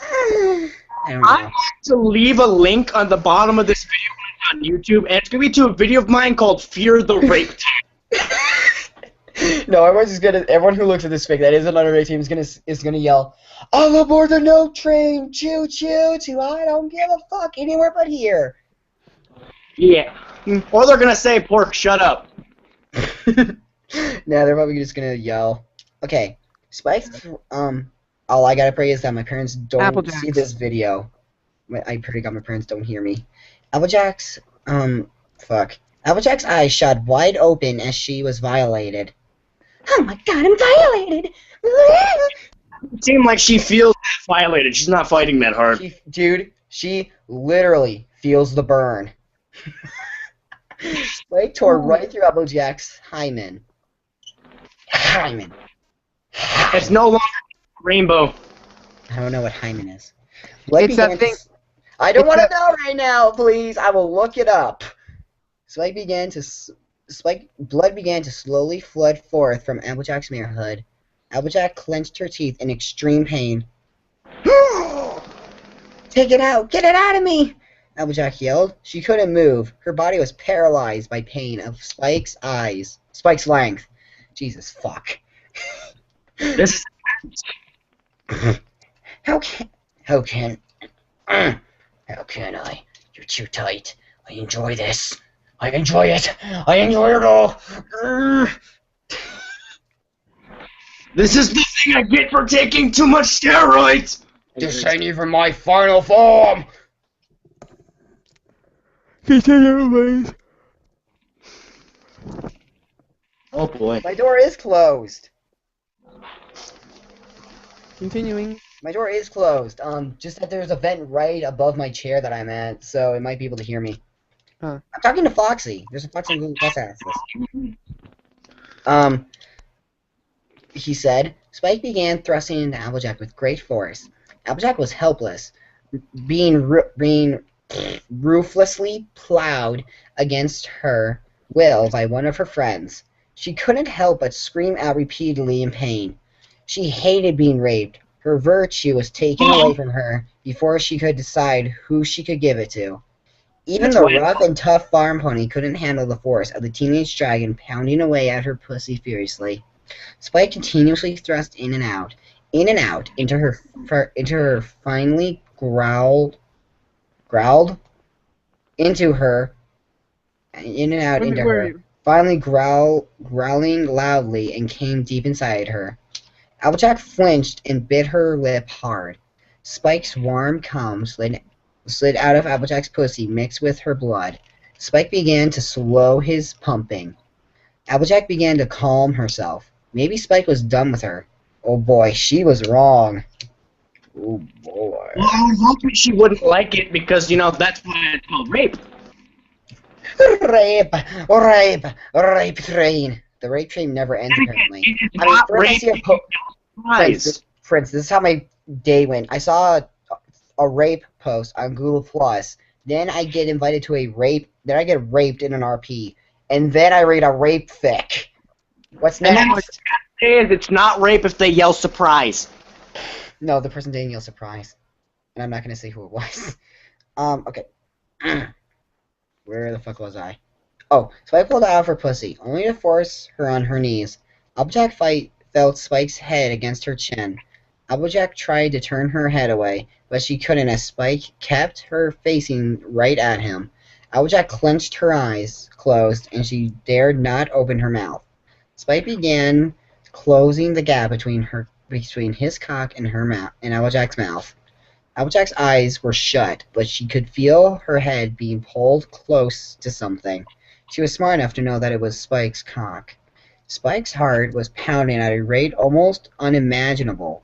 I don't I'm know. going to leave a link on the bottom of this video on YouTube, and it's going to be to a video of mine called Fear the Rape Time. No, everyone who looks at this fic that is an under 18 is gonna yell, "All aboard the note train, choo choo to I don't give a fuck anywhere but here." Yeah. Or they're going to say, Pork, shut up. Nah, they're probably just gonna yell. Okay, Spike. All I gotta pray is that my parents don't Applejacks. see this video. I pray to God my parents don't hear me. Applejack's Applejack's eyes shot wide open as she was violated. Oh my God, I'm violated! It seemed like she feels violated. She's not fighting that hard. She literally feels the burn. Spike tore right through Applejack's hymen. It's no longer rainbow. I don't know what hymen is. Spike It's that began thing. I don't it's want to that- know right now, please. I will look it up. Blood began to slowly flood forth from Applejack's mirror hood. Applejack clenched her teeth in extreme pain. Take it out! Get it out of me! Applejack yelled. She couldn't move. Her body was paralyzed by pain of Spike's length. Jesus fuck. This How can I? You're too tight. I enjoy this. I enjoy it. I enjoy it all. This is the thing I get for taking too much steroids! This ain't even my final form. Continue, Oh boy. My door is closed. Continuing. My door is closed. Just that there's a vent right above my chair that I'm at, so it might be able to hear me. Huh. I'm talking to Foxy. There's a Foxy on Google Plus access. He said. Spike began thrusting into Applejack with great force. Applejack was helpless, being ruthlessly plowed against her will by one of her friends. She couldn't help but scream out repeatedly in pain. She hated being raped. Her virtue was taken away from her before she could decide who she could give it to. Even the rough and tough farm pony couldn't handle the force of the teenage dragon pounding away at her pussy furiously. Spike continuously thrust in and out, into her finally growled into her, in and out into her, finally growling loudly and came deep inside her. Applejack flinched and bit her lip hard. Spike's warm cum slid out of Applejack's pussy mixed with her blood. Spike began to slow his pumping. Applejack began to calm herself. Maybe Spike was done with her. Oh boy, she was wrong. Oh boy. Well, I was hoping she wouldn't like it because, that's why it's called rape. Rape train. The rape train never ends, apparently. I mean, Prince, this is how my day went. I saw a rape post on Google Plus. Then I get invited to then I get raped in an RP. And then I read a rape fic. What's And next? then it's not rape if they yell surprise. No, the person didn't yell surprise. And I'm not going to say who it was. Okay. Where the fuck was I? Oh, Spike pulled out of her pussy, only to force her on her knees. Applejack felt Spike's head against her chin. Applejack tried to turn her head away, but she couldn't as Spike kept her facing right at him. Applejack clenched her eyes closed, and she dared not open her mouth. Spike began closing the gap between his cock and her mouth and Applejack's mouth. Applejack's eyes were shut, but she could feel her head being pulled close to something. She was smart enough to know that it was Spike's cock. Spike's heart was pounding at a rate almost unimaginable.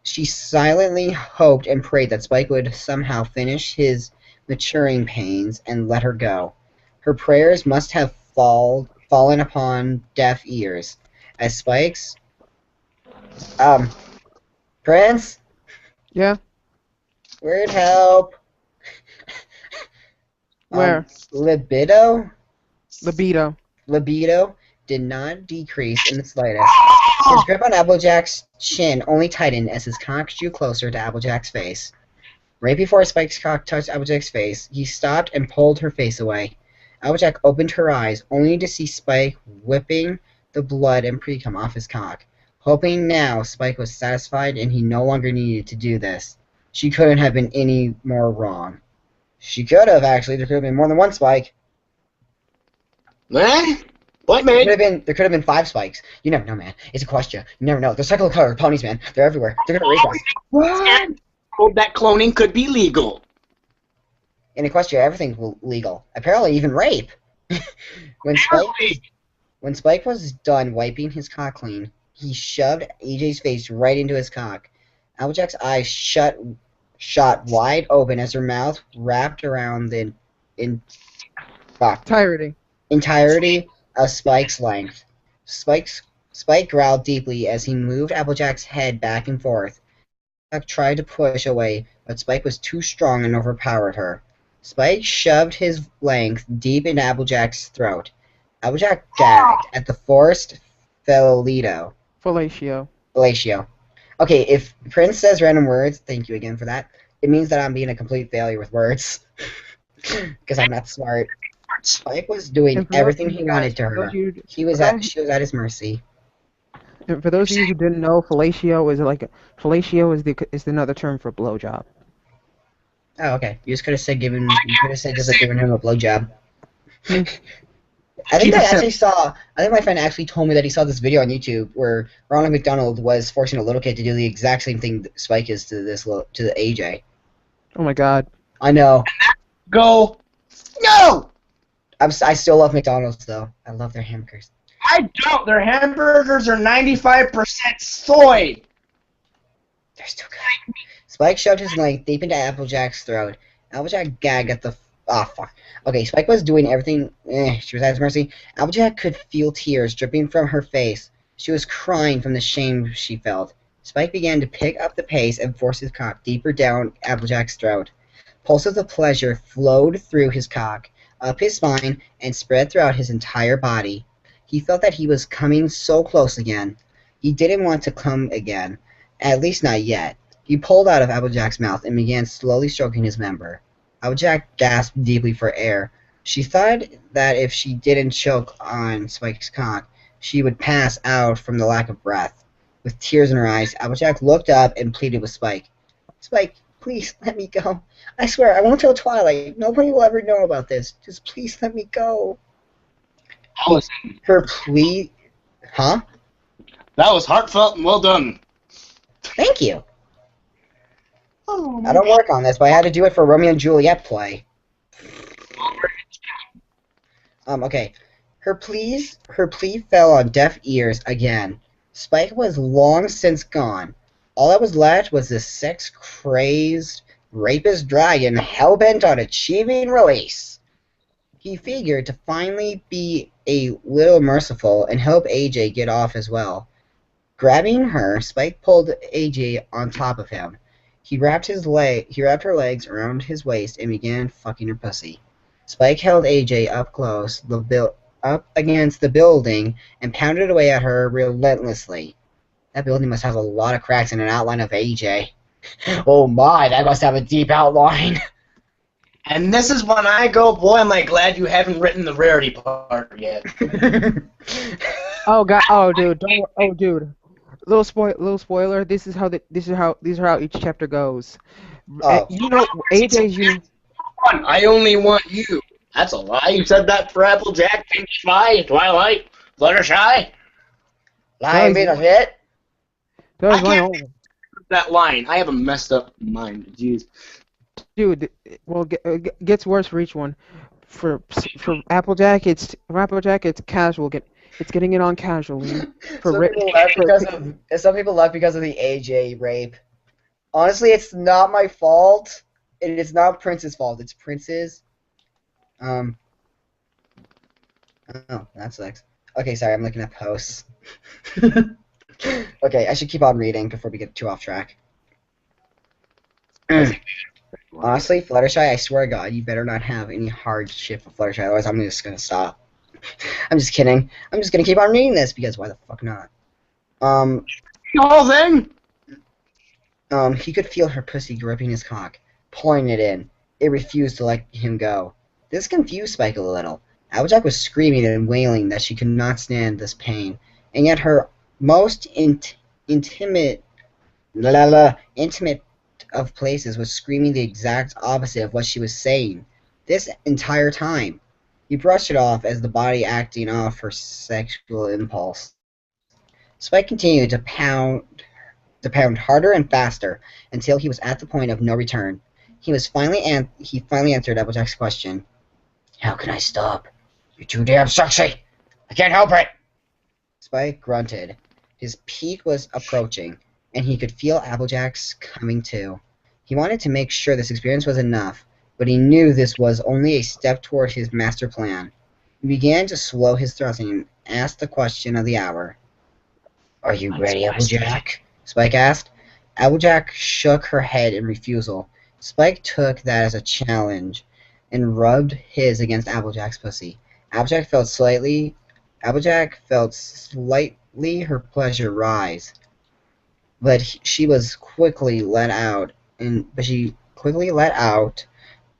She silently hoped and prayed that Spike would somehow finish his maturing pains and let her go. Her prayers must have fallen upon deaf ears, as Spike's Prince? Yeah. Word help. Where? Libido Libido. did not decrease in the slightest. His grip on Applejack's chin only tightened as his cock drew closer to Applejack's face. Right before Spike's cock touched Applejack's face, he stopped and pulled her face away. Applejack opened her eyes, only to see Spike whipping the blood and pre-cum off his cock. Hoping now Spike was satisfied and he no longer needed to do this. She couldn't have been any more wrong. She could have, actually. There could have been more than one Spike. Eh? What, man? There could have been 5 Spikes. You never know, man. It's Equestria. You never know. They're circular ponies, man. They're everywhere. They're gonna race us. What? Hope that cloning could be legal. In Equestria, everything's legal. Apparently, even rape. when Spike was done wiping his cock clean, he shoved AJ's face right into his cock. Applejack's eyes shot wide open as her mouth wrapped around the entirety of Spike's length. Spike growled deeply as he moved Applejack's head back and forth. Applejack tried to push away, but Spike was too strong and overpowered her. Spike shoved his length deep into Applejack's throat. Applejack gagged at the forced fellatio. Okay, if Prince says random words, thank you again for that. It means that I'm being a complete failure with words. Because I'm not smart. Spike was doing everything he wanted to her. She was at his mercy. And for those of you who didn't know, fellatio is another term for blowjob. Oh, okay. You just could have said giving him a blowjob. I think my friend actually told me that he saw this video on YouTube where Ronald McDonald was forcing a little kid to do the exact same thing that Spike is to the AJ. Oh my god. I know. Go. No! I still love McDonald's though. I love their hamburgers. I don't. Their hamburgers are 95% soy. They're still good. Spike shoved his knife deep into Applejack's throat. Applejack gagged at the... Ah, fuck. Okay, Spike was doing everything... she was at his mercy. Applejack could feel tears dripping from her face. She was crying from the shame she felt. Spike began to pick up the pace and force his cock deeper down Applejack's throat. Pulses of pleasure flowed through his cock, up his spine, and spread throughout his entire body. He felt that he was coming so close again. He didn't want to come again. At least not yet. He pulled out of Applejack's mouth and began slowly stroking his member. Applejack gasped deeply for air. She thought that if she didn't choke on Spike's cock, she would pass out from the lack of breath. With tears in her eyes, Applejack looked up and pleaded with Spike. Spike, please let me go. I swear, I won't tell Twilight. Nobody will ever know about this. Just please let me go. Her plea... Huh? That was heartfelt and well done. Thank you. I don't work on this, but I had to do it for Romeo and Juliet play. Okay. Her plea fell on deaf ears again. Spike was long since gone. All that was left was this sex-crazed, rapist dragon hell-bent on achieving release. He figured to finally be a little merciful and help AJ get off as well. Grabbing her, Spike pulled AJ on top of him. He wrapped her legs around his waist and began fucking her pussy. Spike held AJ up close, up against the building, and pounded away at her relentlessly. That building must have a lot of cracks and an outline of AJ. Oh my, that must have a deep outline. And this is when I go, boy, am I glad you haven't written the rarity part yet. Oh god, oh dude. Little spoiler. These are how each chapter goes. Oh. You know, AJ's I only want you. That's a lie. You said that for Applejack, Pink Spy, Twilight, Fluttershy. Lying being a hit? That was I my can't- own. That line. I have a messed up mind. Jeez. Dude, well, gets worse for each one. For Applejack, it's casual. It's getting it on casually. For Some people left because of the AJ rape. Honestly, it's not my fault. It is not Prince's fault. It's Prince's. Oh, that sucks. Okay, sorry, I'm looking at posts. Okay, I should keep on reading before we get too off track. Honestly, Fluttershy, I swear to God, you better not have any hard shit for Fluttershy, otherwise I'm just gonna stop. I'm just kidding. I'm just gonna keep on reading this because why the fuck not? The whole thing? He could feel her pussy gripping his cock, pulling it in. It refused to let him go. This confused Spike a little. Applejack was screaming and wailing that she could not stand this pain, and yet her most intimate of places was screaming the exact opposite of what she was saying. This entire time, he brushed it off as the body acting off her sexual impulse. Spike continued to pound harder and faster until he was at the point of no return. He finally answered Applejack's question. How can I stop? You're too damn sexy. I can't help it. Spike grunted. His peak was approaching, and he could feel Applejack's coming too. He wanted to make sure this experience was enough, but he knew this was only a step toward his master plan. He began to slow his thrusting and asked the question of the hour. Are you ready, Applejack? Spike asked. Applejack shook her head in refusal. Spike took that as a challenge and rubbed his against Applejack's pussy. Applejack felt slightly her pleasure rise, but she quickly let out an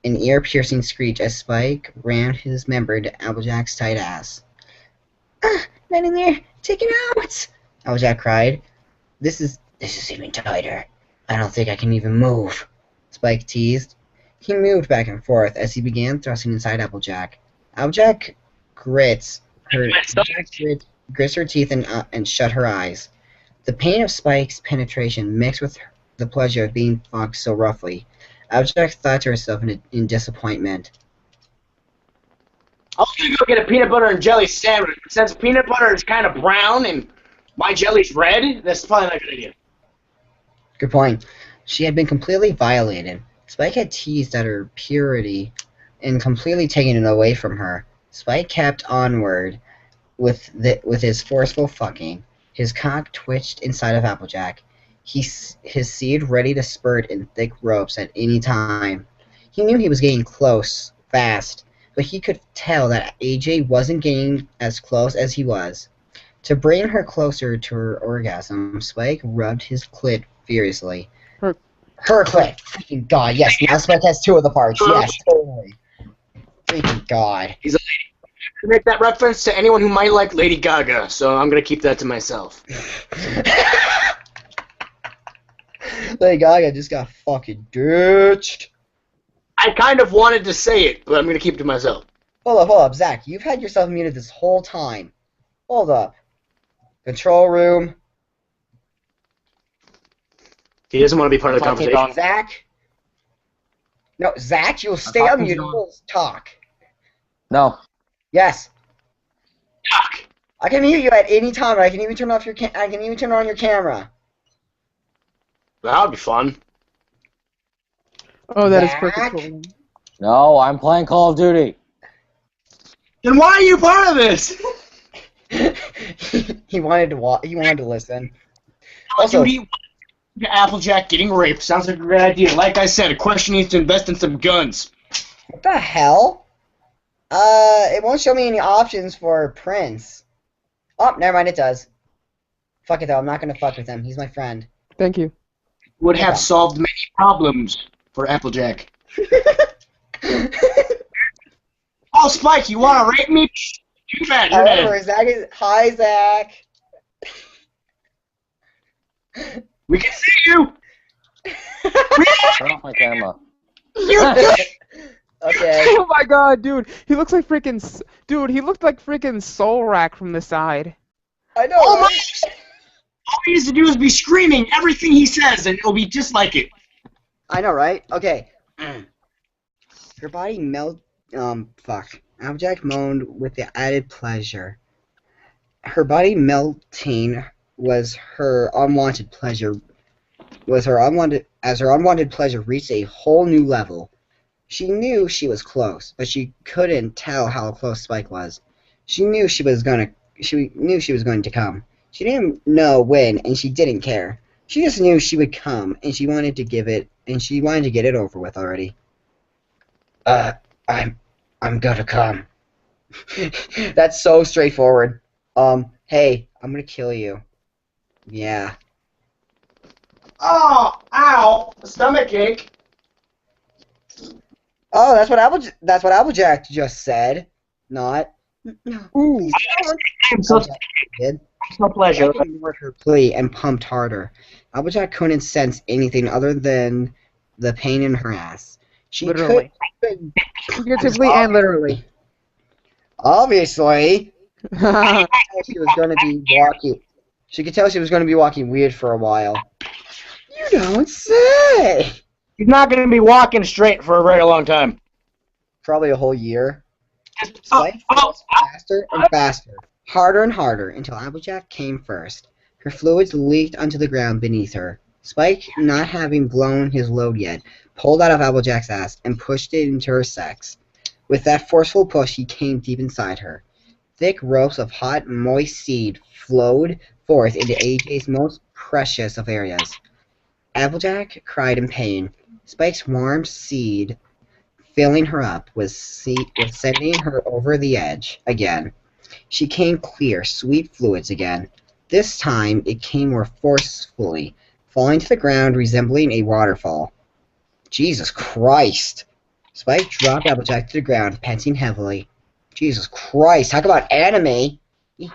ear-piercing screech as Spike rammed his member into Applejack's tight ass. Not in there! Take it out! Applejack cried. This is even tighter. I don't think I can even move, Spike teased. He moved back and forth as he began thrusting inside Applejack. Applejack grits her teeth and shut her eyes. The pain of Spike's penetration mixed with the pleasure of being fucked so roughly. Applejack thought to herself in disappointment. I was gonna go get a peanut butter and jelly sandwich, but since peanut butter is kind of brown and my jelly's red, that's probably not a good idea. Good point. She had been completely violated. Spike had teased at her purity and completely taken it away from her. Spike kept onward with his forceful fucking. His cock twitched inside of Applejack. His seed ready to spurt in thick ropes at any time. He knew he was getting close, fast, but he could tell that AJ wasn't getting as close as he was. To bring her closer to her orgasm, Spike rubbed his clit furiously. Her clit! Freaking God, yes, now Spike has two of the parts. Yes, totally. Freaking God. He's a lady. To make that reference to anyone who might like Lady Gaga, so I'm gonna keep that to myself. Lady Gaga just got fucking ditched. I kind of wanted to say it, but I'm gonna keep it to myself. Hold up, Zach. You've had yourself muted this whole time. Hold up. Control room. He doesn't want to be part of the conversation. Zach? No, Zach, you'll stay unmuted. We'll talk. No. Yes. Talk. I can mute you at any time. I can even turn off your I can even turn on your camera. That would be fun. Oh, that is Zach? perfect. No, I'm playing Call of Duty. Then why are you part of this? He wanted to listen. Also, Duty, Applejack getting raped sounds like a great idea. Like I said, a question needs to invest in some guns. what the hell? It won't show me any options for Prince. Oh, never mind, it does. Fuck it though, I'm not gonna fuck with him. He's my friend. Thank you. Would have solved many problems for Applejack. Oh, Spike, you wanna rape me? Too bad, you're dead. Zach is... Hi, Zach. We can see you! Turn off my camera. Okay. Oh my God, dude, he looks like freaking. Dude, he looked like freaking Soul Rack from the side. I know, Oh my! right? All he needs to do is be screaming everything he says, and it'll be just like it. I know, right? Okay. Her body fuck. Applejack moaned with the added pleasure. Her body melting was her unwanted pleasure. As her unwanted pleasure reached a whole new level. She knew she was close, but she couldn't tell how close Spike was. She knew she knew she was going to come. She didn't know when, and she didn't care. She just knew she would come, and she wanted to get it over with already. Uh, I'm gonna come. That's so straightforward. Hey, I'm gonna kill you. Yeah. Oh, ow! Stomach ache. Oh, that's what Applejack just said. Not. No, Ooh. please don't. I'm so Applejack did. it's no pleasure. Applejack ignored her plea and pumped harder. Applejack couldn't sense anything other than the pain in her ass. She Literally. could Figuratively and literally. obviously she was going to be walking. She could tell she was going to be walking weird for a while. You don't say. He's not going to be walking straight for a very long time. Probably a whole year. Just, Spike fell faster and faster, harder and harder, until Applejack came first. Her fluids leaked onto the ground beneath her. Spike, not having blown his load yet, pulled out of Applejack's ass and pushed it into her sex. With that forceful push, he came deep inside her. Thick ropes of hot, moist seed flowed forth into AJ's most precious of areas. Applejack cried in pain. Spike's warm seed filling her up was sending her over the edge again. She came clear, sweet fluids again. This time it came more forcefully, falling to the ground resembling a waterfall. Jesus Christ! Spike dropped Applejack to the ground, panting heavily. Jesus Christ, talk about anime! You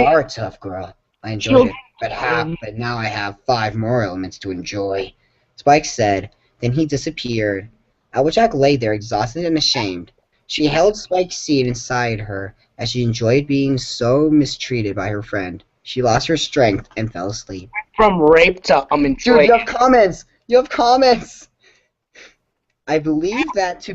are a tough girl. I enjoyed it, but now I have 5 more elements to enjoy, Spike said. Then he disappeared. Applejack lay there, exhausted and ashamed. She held Spike's seed inside her as she enjoyed being so mistreated by her friend. She lost her strength and fell asleep. from rape to enjoying. Dude, you have comments! You have comments! I believe that to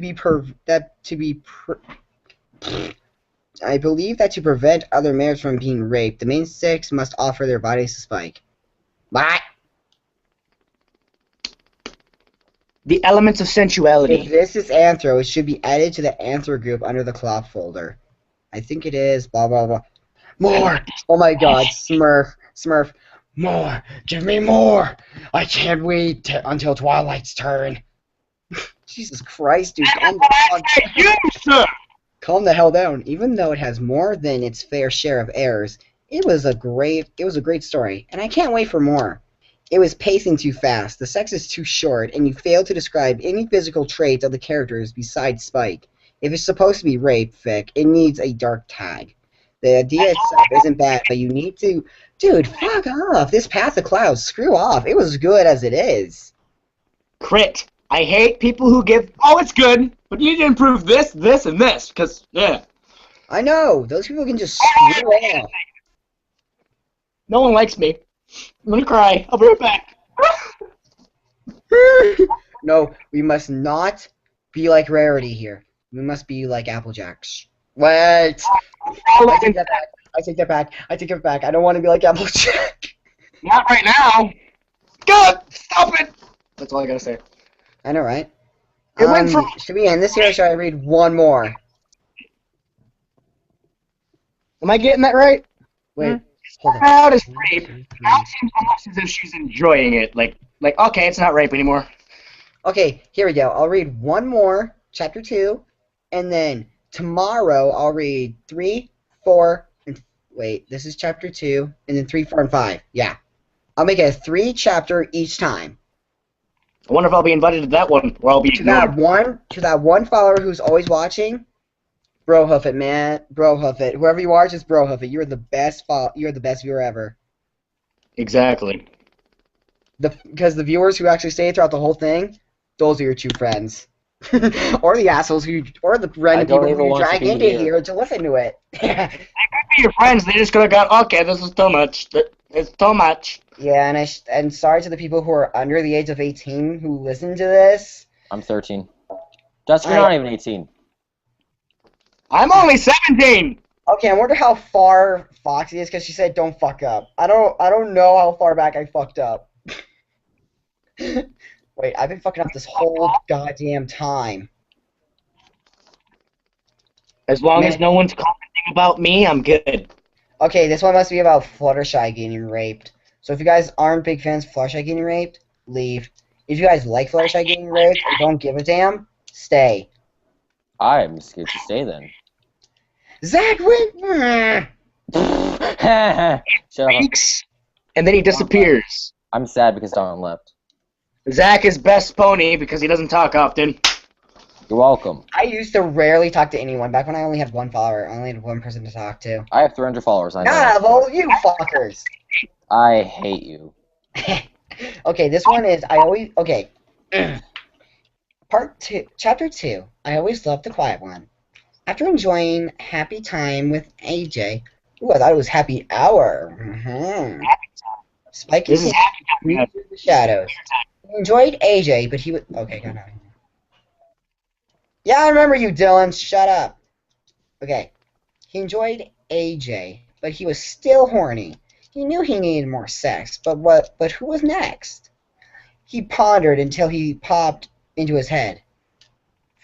prevent other mares from being raped, the main 6 must offer their bodies to Spike. What? The elements of sensuality. If this is Anthro, it should be added to the Anthro group under the Clop folder. I think it is, blah blah blah. More! Oh my god, Smurf. More! Give me more! I can't wait until Twilight's turn. Jesus Christ, dude. Calm the hell down. Even though it has more than its fair share of errors, it was a great story, and I can't wait for more. It was pacing too fast, the sex is too short, and you failed to describe any physical traits of the characters besides Spike. If it's supposed to be rape fic, it needs a dark tag. The idea itself isn't bad, but you need to... Dude, fuck off. This Path of Clouds, screw off. It was good as it is. Crit. I hate people who give, oh, it's good, but you need to improve this, this, and this, because, yeah. I know. Those people can just screw off. No one likes me. I'm gonna cry. I'll be right back. No, we must not be like Rarity here. We must be like Applejack. Wait. I take that back. I take it back. I don't want to be like Applejack. Not right now. God, stop it. That's all I gotta say. I know, right? It went from... Should we end this here, or should I read one more? Am I getting that right? Wait, hold on. Out is rape. Now it seems almost as if she's enjoying it. Like, okay, it's not rape anymore. Okay, here we go. I'll read one more, chapter 2, and then tomorrow I'll read 3, 4, and... Wait, this is chapter 2, and then 3, 4, and 5. Yeah. I'll make it a 3-chapter each time. I wonder if I'll be invited to that one, or I'll be ignored. To that one follower who's always watching, Brohoof it, man. Brohoof it. Whoever you are, just Brohoof it. You're the best viewer ever. Exactly. Because the viewers who actually stay throughout the whole thing, those are your true friends. Or the assholes who, or the I random don't people even who you want to drag be into here. here to listen to it. Your friends, they just could have gone, okay, this is too much. It's too much. Yeah, and sorry to the people who are under the age of 18 who listen to this. I'm 13. Dust, you're I- not even 18. I'm only 17. Okay, I wonder how far Foxy is because she said don't fuck up. I don't know how far back I fucked up. Wait, I've been fucking up this whole goddamn time. As long Man. as no one's commenting about me, I'm good. Okay, this one must be about Fluttershy getting raped. So if you guys aren't big fans of Fluttershy getting raped, leave. If you guys like Fluttershy getting raped or don't give a damn, stay. I'm scared to stay then. Zach went. Shut up. Weeks, and then he disappears. I'm sad because Don left. Zach is best pony because he doesn't talk often. You're welcome. I used to rarely talk to anyone. Back when I only had one follower, I only had one person to talk to. I have 300 followers. I know. None of all you fuckers. I hate you. Okay, this one is okay. Part 2, Chapter 2. I always loved the quiet one. After enjoying happy time with AJ, ooh, I thought it was happy hour. Spike This is is in the shadows. He enjoyed AJ, but he was okay. Go on. Yeah, I remember you, Dylan. Shut up. Okay, he enjoyed AJ, but he was still horny. He knew he needed more sex, but what? But who was next? He pondered until he popped into his head.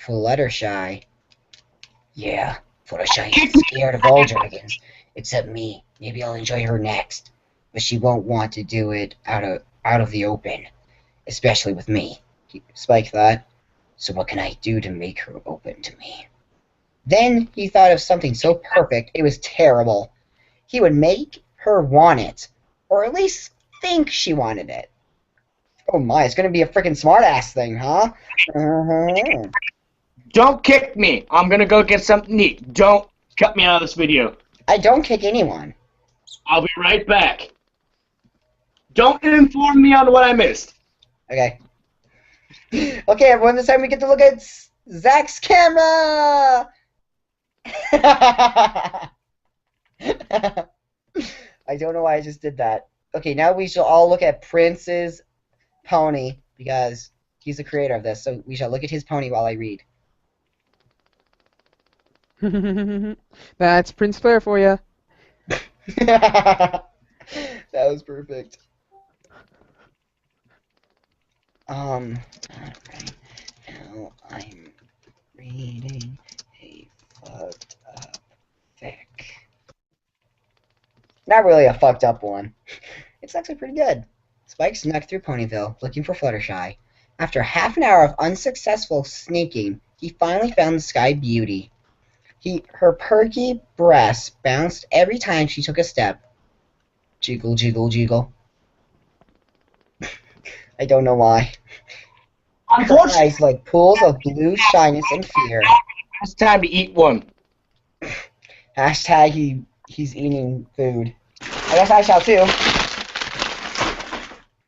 Fluttershy. Yeah, Fluttershy is scared of all dragons, except me. Maybe I'll enjoy her next, but she won't want to do it out of the open, especially with me. Spike thought. So what can I do to make her open to me? Then he thought of something so perfect it was terrible. He would make her want it, or at least think she wanted it. Oh my, it's gonna be a freaking smartass thing, huh? Don't kick me. I'm gonna go get something to eat. Don't cut me out of this video. I don't kick anyone. I'll be right back. Don't inform me on what I missed. Okay. Okay, everyone, this time we get to look at Zach's camera! I don't know why I just did that. Okay, now we shall all look at Prince's pony, because he's the creator of this, so we shall look at his pony while I read. That's Prince Flair for you. That was perfect. Right now I'm reading a fucked up fic. Not really a fucked up one. It's actually pretty good. Spike snuck through Ponyville, looking for Fluttershy. After half an hour of unsuccessful sneaking, he finally found the Sky Beauty. Her perky breasts bounced every time she took a step. Jiggle, jiggle, jiggle. I don't know why. Her Unfortunately, eyes like pools of blue shyness and fear. it's time to eat one. Hashtag he's eating food. I guess I shall too.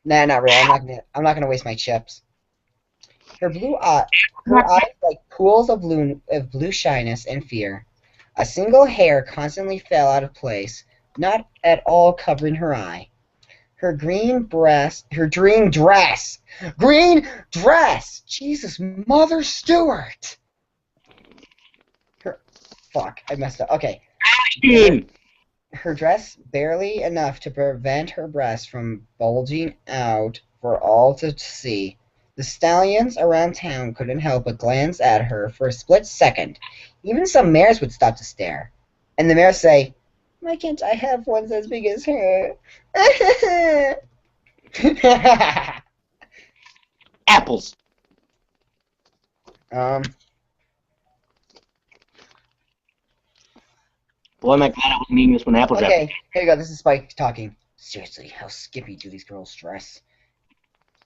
Nah, not really. I'm not gonna waste my chips. Her eyes like pools of blue shyness and fear. A single hair constantly fell out of place, not at all covering her eye. Her green dress, Jesus, Mother Stewart. Fuck, I messed up. Okay. Her dress barely enough to prevent her breasts from bulging out for all to see. The stallions around town couldn't help but glance at her for a split second. Even some mares would stop to stare. And the mares say, "Why can't I have ones as big as her?" Apples. Boy, am I glad I wasn't eating this when apples Okay, happened. here you go. This is Spike talking. Seriously, how skimpy do these girls dress?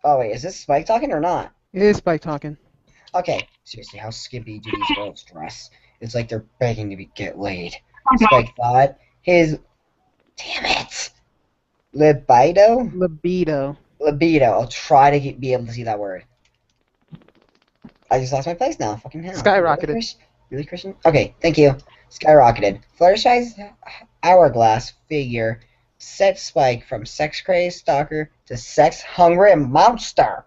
Oh wait, is this Spike talking or not? It is Spike talking. Okay, seriously, how skimpy do these girls dress? It's like they're begging to get laid. Spike thought. His... Damn it! Libido. Libido. I'll try to be able to see that word. I just lost my place now. Fucking hell. Skyrocketed. Really, Christian? Okay, thank you. Skyrocketed. Fluttershy's hourglass figure set Spike from sex-crazed stalker to sex-hungry monster.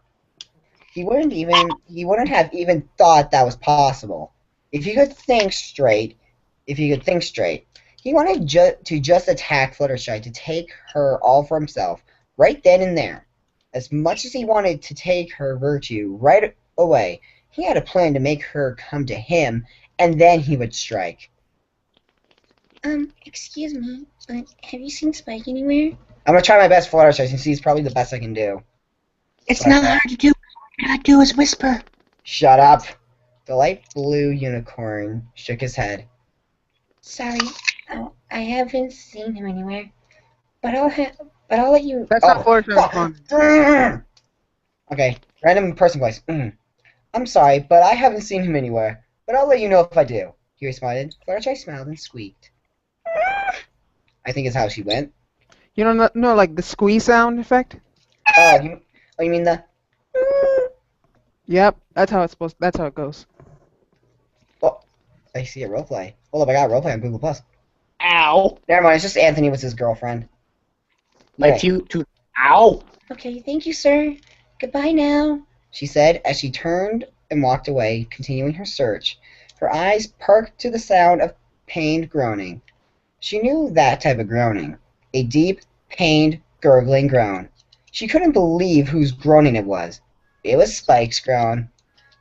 He wouldn't have even thought that was possible. If he could think straight, he wanted to just attack Fluttershy to take her all for himself, right then and there. As much as he wanted to take her virtue right away, he had a plan to make her come to him, and then he would strike. Excuse me, but have you seen Spike anywhere? I'm gonna try my best, Fluttershy, since he's probably the best I can do. It's not hard to do. All I gotta do is whisper. Shut up. The light blue unicorn shook his head. Sorry, I haven't seen him anywhere. But I'll let you. That's not Fluttershy responding. Okay, random person voice. I'm sorry, but I haven't seen him anywhere. But I'll let you know if I do. He responded. Fluttershy smiled and squeaked. I think is how she went. You don't know like the squeeze sound effect? Oh, you mean the? Yep, that's how it goes. Oh, I see a roleplay. Hold up, I got a roleplay on Google Plus. Ow. Never mind, it's just Anthony with his girlfriend. Like Okay. you to. Ow. Okay, thank you, sir. Goodbye now. She said as she turned and walked away, continuing her search. Her eyes perked to the sound of pained groaning. She knew that type of groaning. A deep, pained, gurgling groan. She couldn't believe whose groaning it was. It was Spike's groan.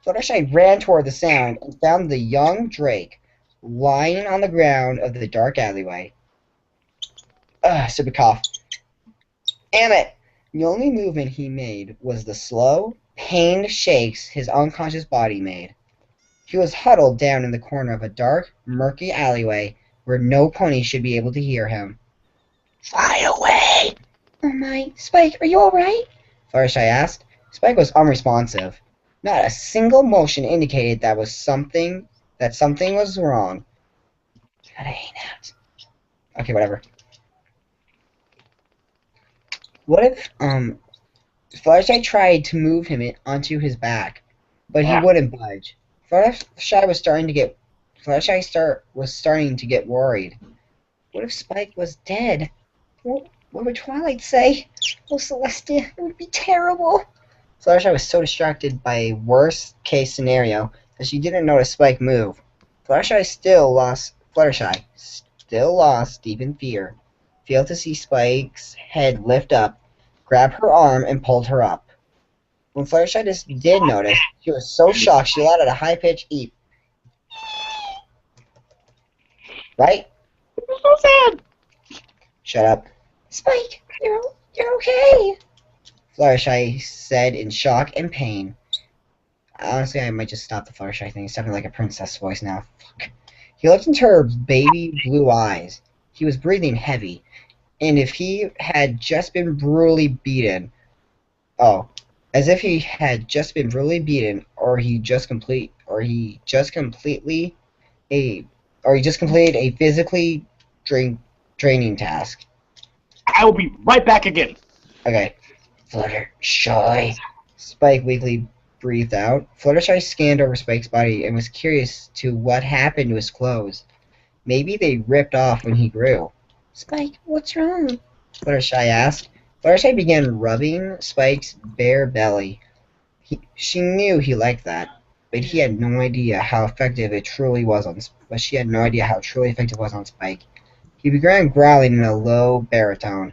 Fluttershy ran toward the sound and found the young Drake lying on the ground of the dark alleyway. Stupid cough. Damn it! The only movement he made was the slow, pained shakes his unconscious body made. He was huddled down in the corner of a dark, murky alleyway where no pony should be able to hear him. Fly away! Oh my, Spike, are you alright? Fluttershy asked. Spike was unresponsive. Not a single motion indicated that something was wrong. God, I hate that. Okay, whatever. What if Fluttershy tried to move him onto his back, but he wouldn't budge. Fluttershy was starting to get worried. What if Spike was dead? What would Twilight say? Oh, Celestia, it would be terrible. Fluttershy was so distracted by a worst-case scenario that she didn't notice Spike move. Fluttershy still lost deep in fear. Failed to see Spike's head lift up, grab her arm, and pulled her up. When Fluttershy did notice, she was so shocked she let out a high-pitched eep. Right? I'm so sad. Shut up. Spike, you're okay. Fluttershy said in shock and pain. Honestly, I might just stop the Fluttershy thing. It's sounding like a princess voice now. Fuck. He looked into her baby blue eyes. He was breathing heavy, and if he had just been brutally beaten, as if he had just been brutally beaten, or he just completed a physically draining task. I will be right back again. Okay. Fluttershy. Spike weakly breathed out. Fluttershy scanned over Spike's body and was curious to what happened to his clothes. Maybe they ripped off when he grew. Spike, what's wrong? Fluttershy asked. Fluttershy began rubbing Spike's bare belly. She knew he liked that, but he had no idea how effective it truly was on. But she had no idea how truly effective it was on Spike. He began growling in a low baritone.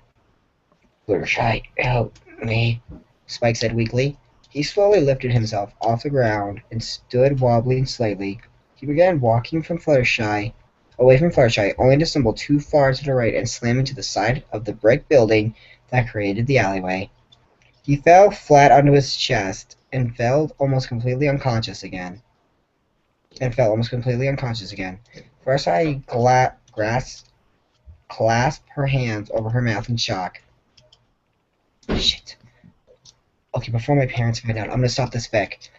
Fluttershy, help me, Spike said weakly. He slowly lifted himself off the ground and stood wobbling slightly. He began walking away from Fluttershy, only to stumble too far to the right and slam into the side of the brick building that created the alleyway. He fell flat onto his chest and fell almost completely unconscious again. Fluttershy clasped her hands over her mouth in shock. Shit. Okay, before my parents find out, I'm gonna stop this fic.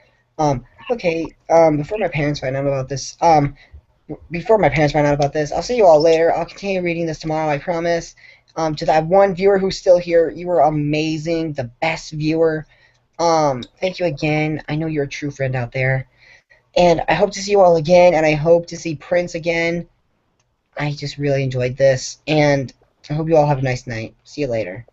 Before my parents find out about this, I'll see you all later. I'll continue reading this tomorrow, I promise. To that one viewer who's still here, you were amazing, the best viewer. Thank you again. I know you're a true friend out there. And I hope to see you all again, and I hope to see Prince again. I just really enjoyed this, and I hope you all have a nice night. See you later.